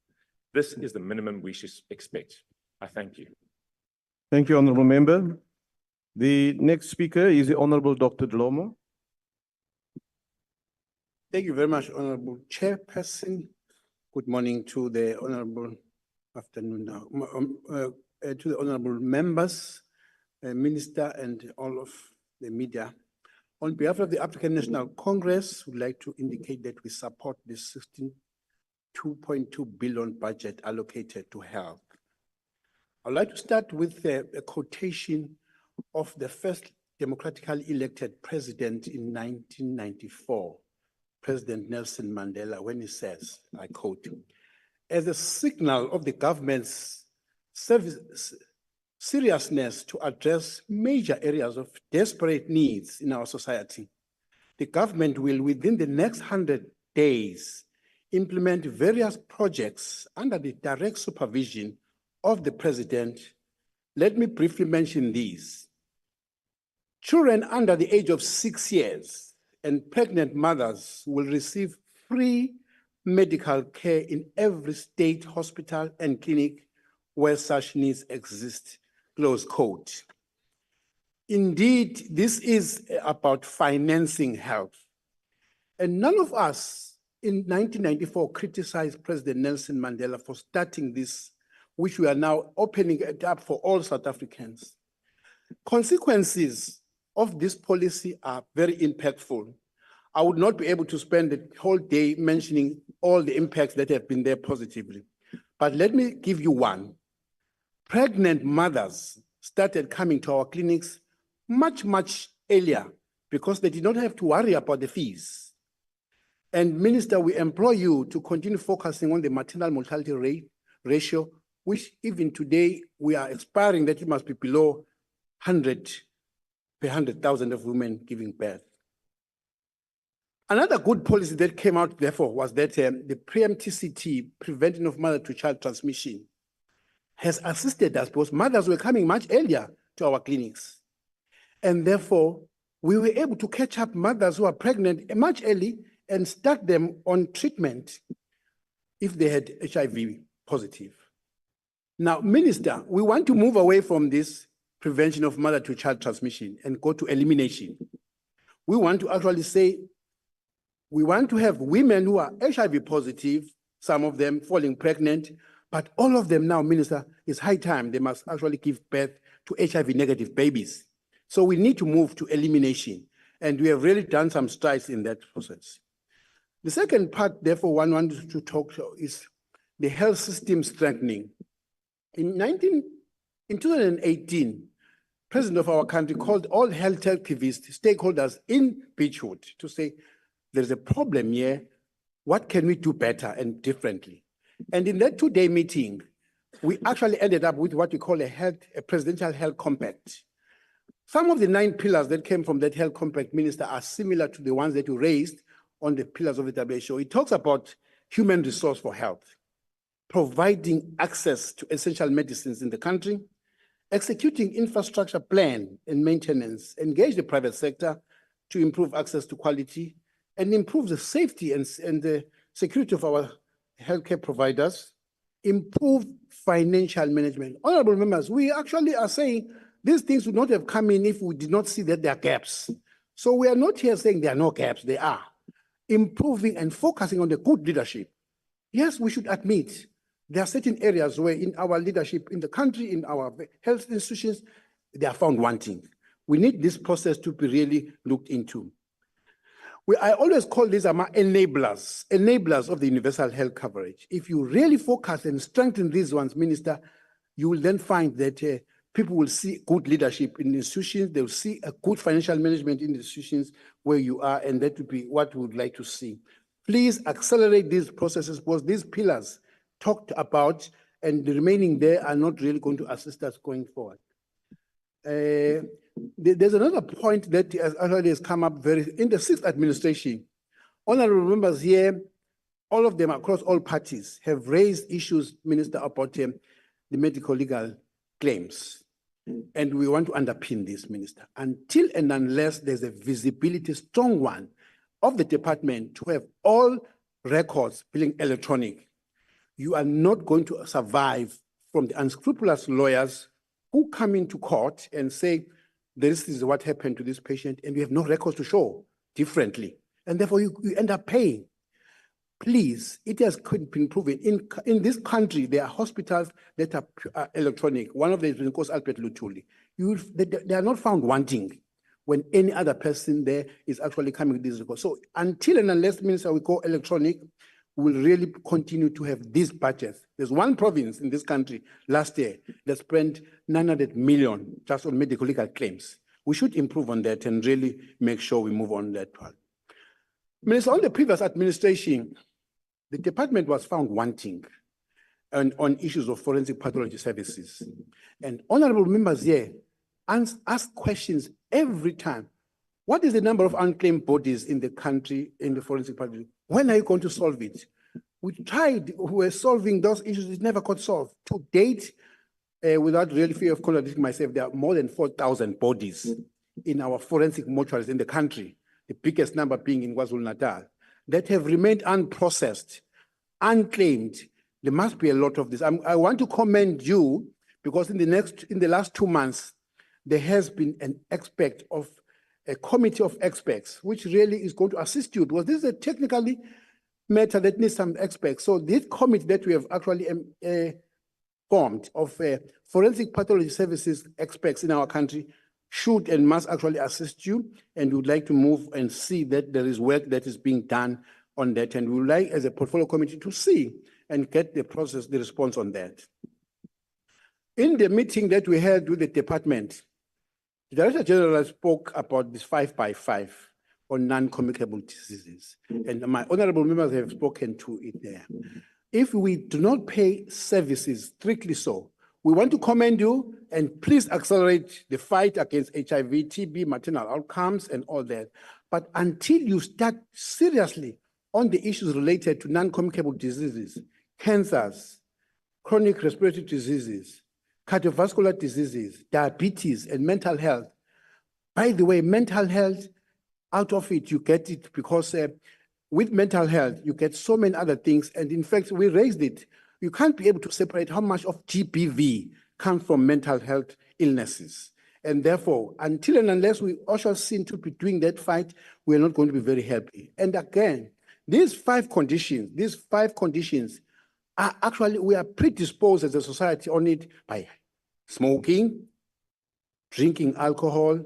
This is the minimum we should expect. I thank you. Thank you, Honourable Member. The next speaker is the Honourable Dr. Dlomo. Thank you very much, Honourable Chairperson. Good morning to the Honourable afternoon now, to the Honourable members, Minister, and all of the media. On behalf of the African National Congress, we'd like to indicate that we support the 62.2 billion budget allocated to health. I'd like to start with a quotation of the first democratically elected president in 1994, President Nelson Mandela, when he says, I quote, "As a signal of the government's seriousness to address major areas of desperate needs in our society, the government will, within the next 100 days, implement various projects under the direct supervision of the president. Let me briefly mention these. Children under the age of 6 years and pregnant mothers will receive free medical care in every state hospital and clinic where such needs exist," close quote. Indeed, this is about financing health. And none of us in 1994 criticized President Nelson Mandela for starting this, which we are now opening it up for all South Africans. Consequences of this policy are very impactful. I would not be able to spend the whole day mentioning all the impacts that have been there positively. But let me give you one. Pregnant mothers started coming to our clinics much earlier because they did not have to worry about the fees. And Minister, we implore you to continue focusing on the maternal mortality rate ratio, which even today we are aspiring that it must be below 100 per 100,000 of women giving birth. Another good policy that came out, therefore, was that the pre-MTCT, prevention of mother-to-child transmission, has assisted us because mothers were coming much earlier to our clinics. And therefore, we were able to catch up mothers who are pregnant much early and start them on treatment if they had HIV positive. Now, Minister, we want to move away from this prevention of mother to child transmission and go to elimination. We want to actually say, we want to have women who are HIV positive, some of them falling pregnant, but all of them now, Minister, it's high time they must actually give birth to HIV negative babies. So we need to move to elimination, and we have really done some strides in that process. The second part, therefore, one wants to talk is the health system strengthening. In 2018, President of our country called all health activists, stakeholders in Beechwood to say, there's a problem here. What can we do better and differently? And in that two-day meeting, we actually ended up with what we call a presidential health compact. Some of the 9 pillars that came from that health compact, Minister, are similar to the ones that you raised on the pillars of the WHO. It talks about human resource for health, providing access to essential medicines in the country, executing infrastructure plan and maintenance, engage the private sector to improve access to quality, and improve the safety and the security of our healthcare providers, improve financial management. Honorable members, we actually are saying these things would not have come in if we did not see that there are gaps. So we are not here saying there are no gaps, there are. Improving and focusing on the good leadership. Yes, we should admit there are certain areas where in our leadership in the country, in our health institutions, they are found wanting. We need this process to be really looked into. I always call these enablers of the universal health coverage. If you really focus and strengthen these ones, Minister, you will then find that people will see good leadership in institutions, they will see a good financial management in institutions where you are, and that would be what we would like to see. Please accelerate these processes because these pillars talked about and the remaining there are not really going to assist us going forward. There's another point that has come up in the 6th administration. Honorable members here, all of them across all parties have raised issues, Minister, about the medical legal claims. And we want to underpin this, Minister. Until and unless there's a visibility, strong one, of the department to have all records being electronic, you are not going to survive from the unscrupulous lawyers who come into court and say, this is what happened to this patient, and we have no records to show differently. And therefore, you end up paying. Please, it has been proven. In this country, there are hospitals that are electronic. One of them is, of course, Albert Lutuli. They are not found wanting when any other person there is actually coming with these records. So until and unless, Minister, we go electronic, we will really continue to have these budgets. There's one province in this country last year that spent 900 million just on medical legal claims. We should improve on that and really make sure we move on that one. Minister, on the previous administration, the department was found wanting on issues of forensic pathology services. And honorable members here ask questions every time. What is the number of unclaimed bodies in the country in the forensic pathology? When are you going to solve it? We were solving those issues, it never got solved. To date, without really fear of contradicting myself, there are more than 4,000 bodies in our forensic mortuaries in the country, the biggest number being in KwaZulu-Natal, that have remained unprocessed, unclaimed. There must be a lot of this. I want to commend you because in the last 2 months, there has been a committee of experts, which really is going to assist you because this is a technically matter that needs some experts. So this committee that we have actually formed of forensic pathology services experts in our country should and must actually assist you, and we would like to move and see that there is work that is being done on that, and we would like as a portfolio committee to see and get the response on that. In the meeting that we had with the department, the Director General spoke about this 5x5 on non-communicable diseases, and my honorable members have spoken to it there. If we do not pay services strictly so, we want to commend you and please accelerate the fight against HIV, TB, maternal outcomes, and all that. But until you start seriously on the issues related to non-communicable diseases, cancers, chronic respiratory diseases, cardiovascular diseases, diabetes, and mental health, By the way, mental health, out of it, you get it because with mental health, you get so many other things. And in fact, we raised it. You can't be able to separate how much of GBV comes from mental health illnesses. And therefore, until and unless we also seem to be doing that fight, we're not going to be very happy. And again, these five conditions are actually, we are predisposed as a society on it by smoking, drinking alcohol.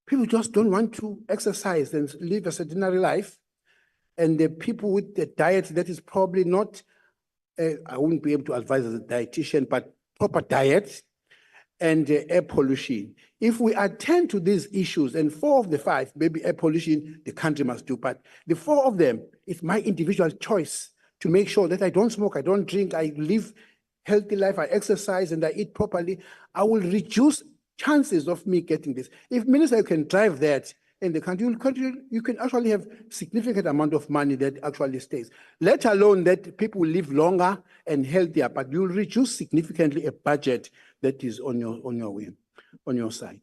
People just don't want to exercise and live a sedentary life. And the people with the diet that is probably not, I wouldn't be able to advise as a dietitian, but proper diet and air pollution. If we attend to these issues, and 4 of the 5, maybe air pollution, the country must do, but the 4 of them, it's my individual choice to make sure that I don't smoke, I don't drink, I live healthy life, I exercise and I eat properly, I will reduce chances of me getting this. If minister can drive that in the country, you can actually have significant amount of money that actually stays, let alone that people will live longer and healthier, but you'll reduce significantly a budget that is on your side.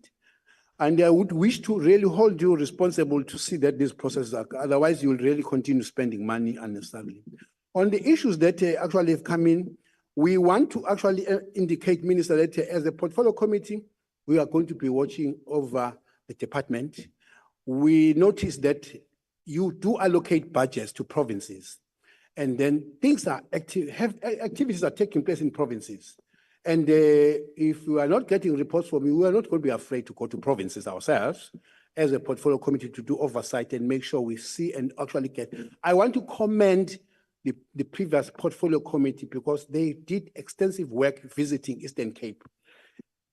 And I would wish to really hold you responsible to see that these processes are, otherwise you'll really continue spending money unnecessarily. On the issues that actually have come in, we want to actually indicate, Minister, that as a portfolio committee, we are going to be watching over the department. We notice that you do allocate budgets to provinces, and then things are activities are taking place in provinces. And if we are not getting reports from you, we are not going to be afraid to go to provinces ourselves as a portfolio committee to do oversight and make sure we see and actually get. I want to commend the previous portfolio committee because they did extensive work visiting Eastern Cape.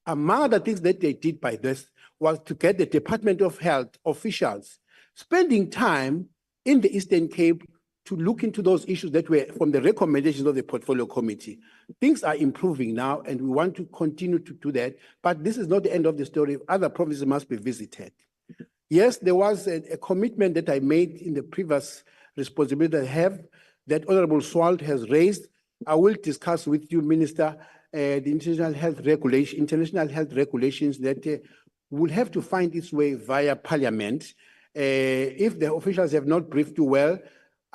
Among the things that they did by this was to get the Department of Health officials spending time in the Eastern Cape to look into those issues that were from the recommendations of the portfolio committee. Things are improving now and we want to continue to do that, but this is not the end of the story. Other provinces must be visited. Yes, there was a commitment that I made in the previous responsibility that I have, that Honorable Swald has raised. I will discuss with you, Minister, the international health regulations that will have to find its way via Parliament. If the officials have not briefed you well,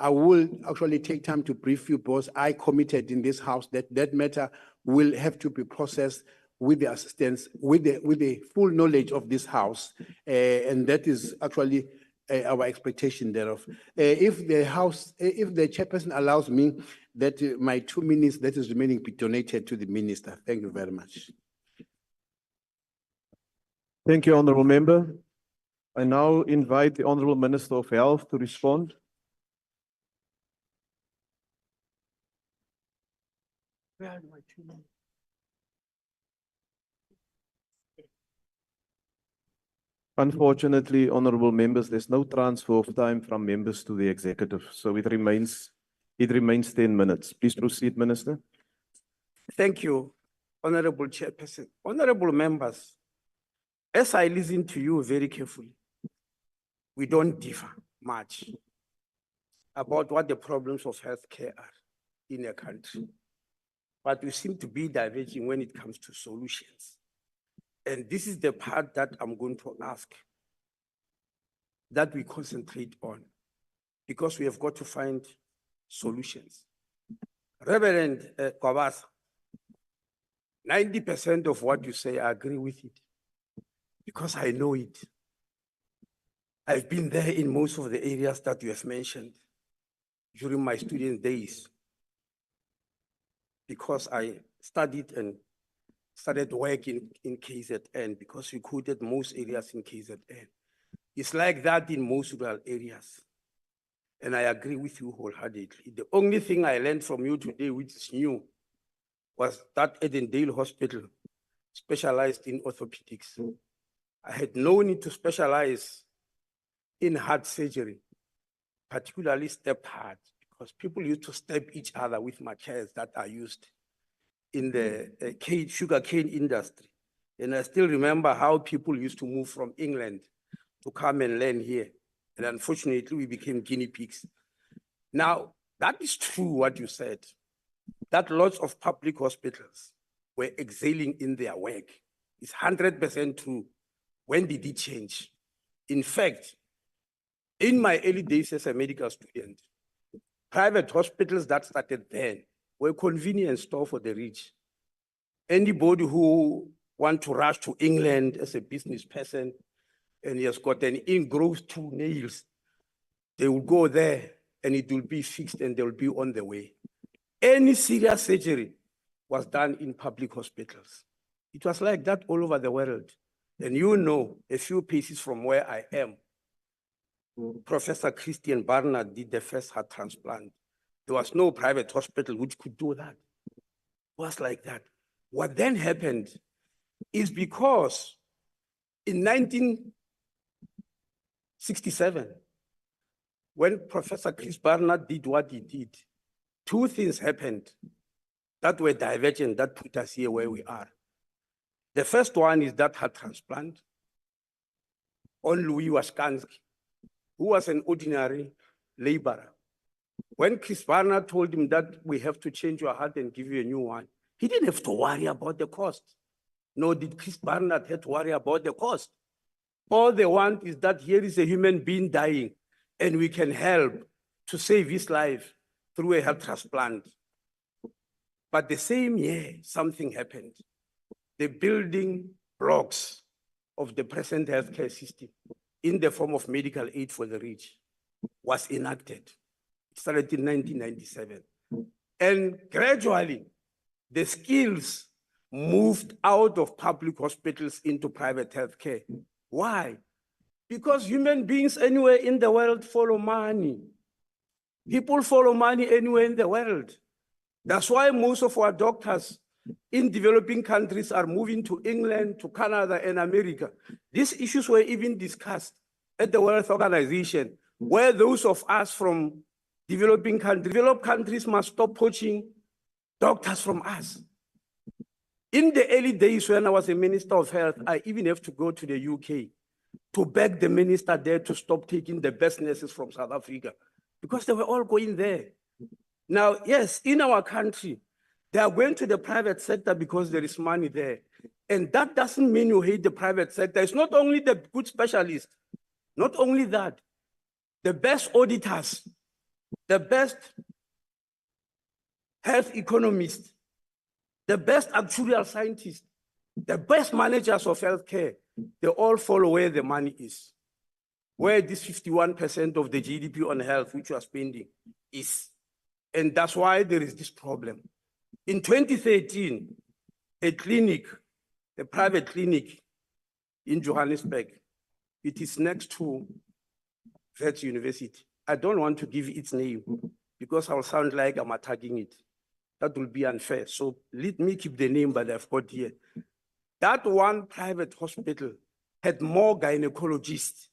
I will actually take time to brief you because I committed in this house that that matter will have to be processed with the assistance, with the full knowledge of this house. And that is actually our expectation thereof. If the chairperson allows me that my 2 minutes that is remaining be donated to the minister. Thank you very much. Thank you, Honourable Member. I now invite the Honourable Minister of Health to respond. Unfortunately, honourable members, there's no transfer of time from members to the executive, so it remains 10 minutes. Please proceed, Minister. Thank you, Honorable Chairperson. Honorable members, as I listen to you very carefully, we don't differ much about what the problems of healthcare are in a country, but we seem to be diverging when it comes to solutions. And this is the part that I'm going to ask that we concentrate on, because we have got to find solutions. Reverend Quaza, 90% of what you say, I agree with it, because I know it. I've been there in most of the areas that you have mentioned during my student days, because I studied and started working in KZN, because we quoted most areas in KZN. It's like that in most rural areas. And I agree with you wholeheartedly. The only thing I learned from you today, which is new, was that Edendale Hospital specialized in orthopedics. I had no need to specialize in heart surgery, particularly stepped heart, because people used to step each other with machetes that are used in the sugarcane industry. And I still remember how people used to move from England to come and learn here. And unfortunately, we became guinea pigs. Now, that is true what you said, that lots of public hospitals were excelling in their work. It's 100% true When did it change? In fact, in my early days as a medical student, private hospitals that started then were a convenience store for the rich. Anybody who want to rush to England as a business person and he has got an engrossed two nails, they will go there and it will be fixed and they will be on the way. Any serious surgery was done in public hospitals. It was like that all over the world. And you know, a few paces from where I am, Professor Christian Barnard did the first heart transplant. There was no private hospital which could do that. It was like that. What then happened is because in 1967, when Professor Chris Barnard did what he did, two things happened that were divergent that put us here where we are. The first one is that heart transplant on Louis Washkansky, who was an ordinary laborer. When Chris Barnard told him that we have to change your heart and give you a new one, he didn't have to worry about the cost. Nor did Chris Barnard have to worry about the cost. All they want is that here is a human being dying and we can help to save his life through a heart transplant. But the same year, something happened. The building blocks of the present healthcare system in the form of medical aid for the rich was enacted. It started in 1997. And gradually, the skills moved out of public hospitals into private healthcare. Why? Because human beings anywhere in the world follow money. People follow money anywhere in the world. That's why most of our doctors in developing countries are moving to England, to Canada, and America. These issues were even discussed at the World Health Organization, where those of us from developed countries must stop poaching doctors from us. In the early days when I was a Minister of Health, I even have to go to the UK to beg the minister there to stop taking the best nurses from South Africa because they were all going there. Now, yes, in our country, they are going to the private sector because there is money there. And that doesn't mean you hate the private sector. It's not only the good specialists, not only that, the best auditors, the best health economists, the best actuarial scientists, the best managers of healthcare, they all follow where the money is, where this 51% of the GDP on health, which you are spending, is. And that's why there is this problem. In 2013, a clinic, a private clinic in Johannesburg, it is next to Wits University. I don't want to give its name because I'll sound like I'm attacking it. That will be unfair. So let me keep the name that I've got here. That one private hospital had more gynecologists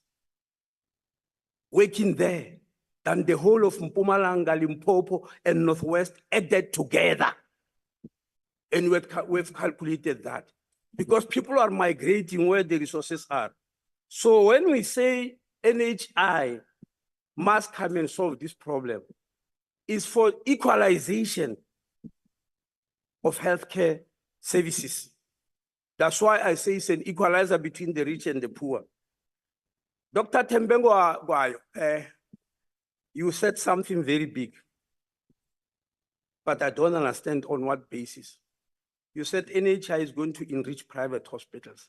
working there than the whole of Mpumalanga, Limpopo, and Northwest added together. And we've calculated that because people are migrating where the resources are. So when we say NHI must come and solve this problem, it's for equalization of healthcare services. That's why I say it's an equalizer between the rich and the poor. Dr. Tembengo, you said something very big, but I don't understand on what basis. You said NHI is going to enrich private hospitals.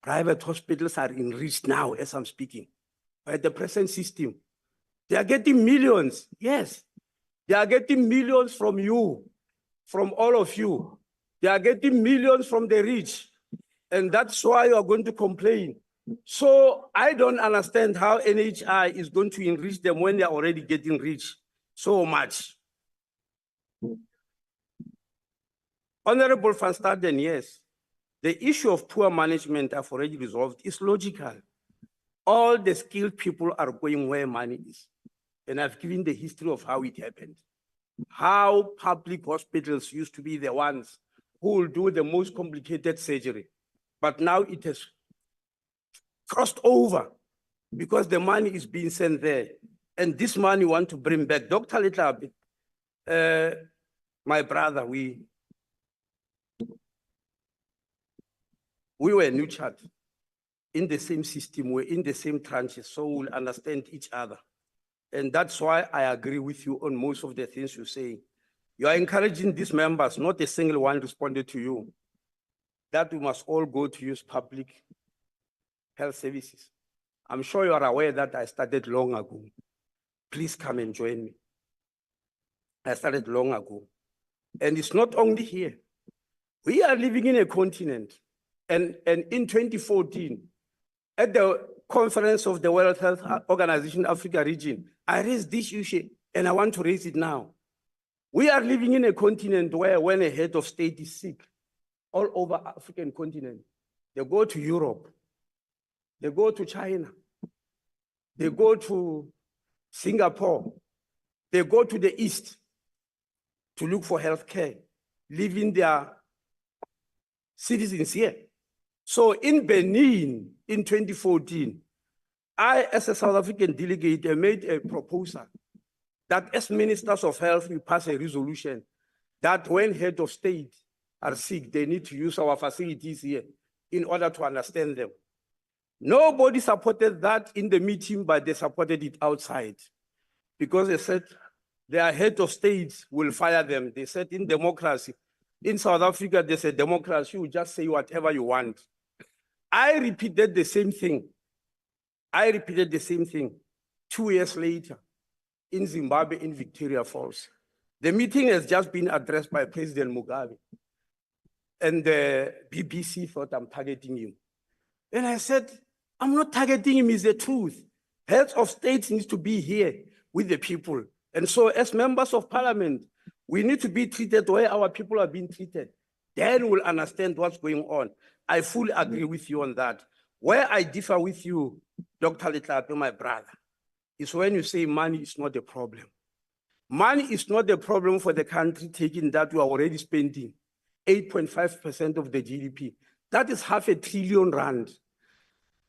Private hospitals are enriched now as I'm speaking by the present system. They are getting millions, yes. They are getting millions from you, from all of you. They are getting millions from the rich. And that's why you are going to complain. So I don't understand how NHI is going to enrich them when they are already getting rich so much. Honorable Van Staden, yes, the issue of poor management I've already resolved is logical. All the skilled people are going where money is. And I've given the history of how it happened. How public hospitals used to be the ones who will do the most complicated surgery. But now it has crossed over because the money is being sent there. And this money we want to bring back. Dr. Leape, my brother, we were New Chart. in the same system, we're in the same tranches, so we'll understand each other. And that's why I agree with you on most of the things you say. You are encouraging these members, not a single one responded to you, that we must all go to use public health services. I'm sure you are aware that I started long ago. Please come and join me. I started long ago. And it's not only here. We are living in a continent. And in 2014, at the conference of the World Health Organization Africa region, I raised this issue and I want to raise it now. We are living in a continent where when a head of state is sick, all over African continent, they go to Europe, they go to China, they go to Singapore, they go to the East to look for healthcare, leaving their citizens here. So in Benin, in 2014, I, as a South African delegate, made a proposal that as ministers of health, we pass a resolution that when head of state are sick, they need to use our facilities here in order to understand them. Nobody supported that in the meeting, but they supported it outside because they said their head of state will fire them. They said in democracy, in South Africa, they said democracy, you just say whatever you want. I repeated the same thing. 2 years later in Zimbabwe, in Victoria Falls. The meeting has just been addressed by President Mugabe. And the BBC thought I'm targeting him. And I said, I'm not targeting him, it's the truth. Heads of state needs to be here with the people. And so as members of parliament, we need to be treated where our people are being treated. Then we'll understand what's going on. I fully agree with you on that. Where I differ with you, Dr. Leape, my brother, is when you say money is not a problem. Money is not a problem for the country, taking that we are already spending 8.5% of the GDP. That is R500 billion.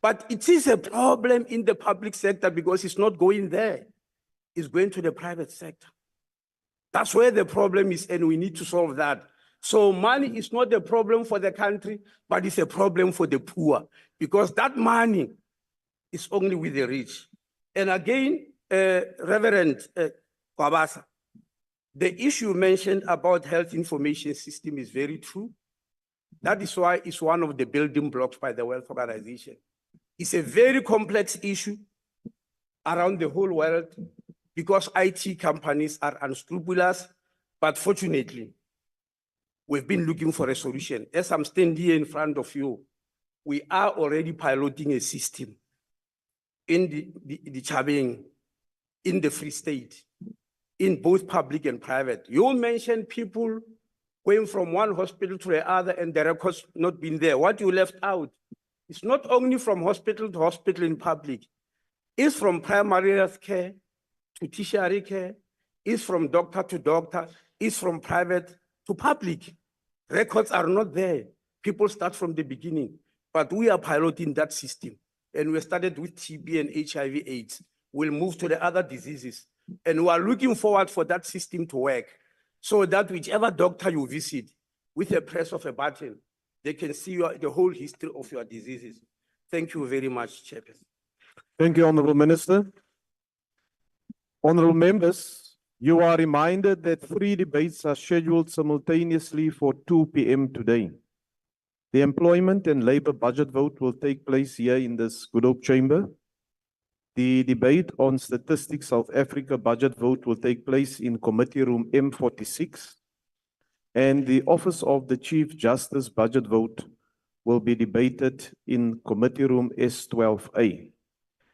But it is a problem in the public sector because it's not going there. It's going to the private sector. That's where the problem is, and we need to solve that. So money is not a problem for the country, but it's a problem for the poor, because that money is only with the rich. And again, Reverend Quaza, the issue mentioned about health information system is very true. That is why it's one of the building blocks by the World Health Organization. It's a very complex issue around the whole world because IT companies are unscrupulous, but fortunately, we've been looking for a solution. As I'm standing here in front of you, we are already piloting a system in the Chabeng, in the Free State, in both public and private. You mentioned people going from one hospital to the other and the records not being there. What you left out is not only from hospital to hospital in public, it's from primary health care to tertiary care, it's from doctor to doctor, it's from private to public. Records are not there. People start from the beginning, but we are piloting that system. And we started with TB and HIV/AIDS. We'll move to the other diseases. And we are looking forward for that system to work so that whichever doctor you visit, with a press of a button, they can see the whole history of your diseases. Thank you very much, Chairperson. Thank you, Honorable Minister. Honorable members, you are reminded that 3 debates are scheduled simultaneously for 2 p.m. today. The employment and labor budget vote will take place here in this good hope chamber. The debate on Statistics South Africa budget vote will take place in committee room M46. And the Office of the Chief Justice budget vote will be debated in committee room S12A.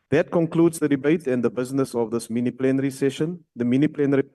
That concludes the debate and the business of this mini plenary session. The mini plenary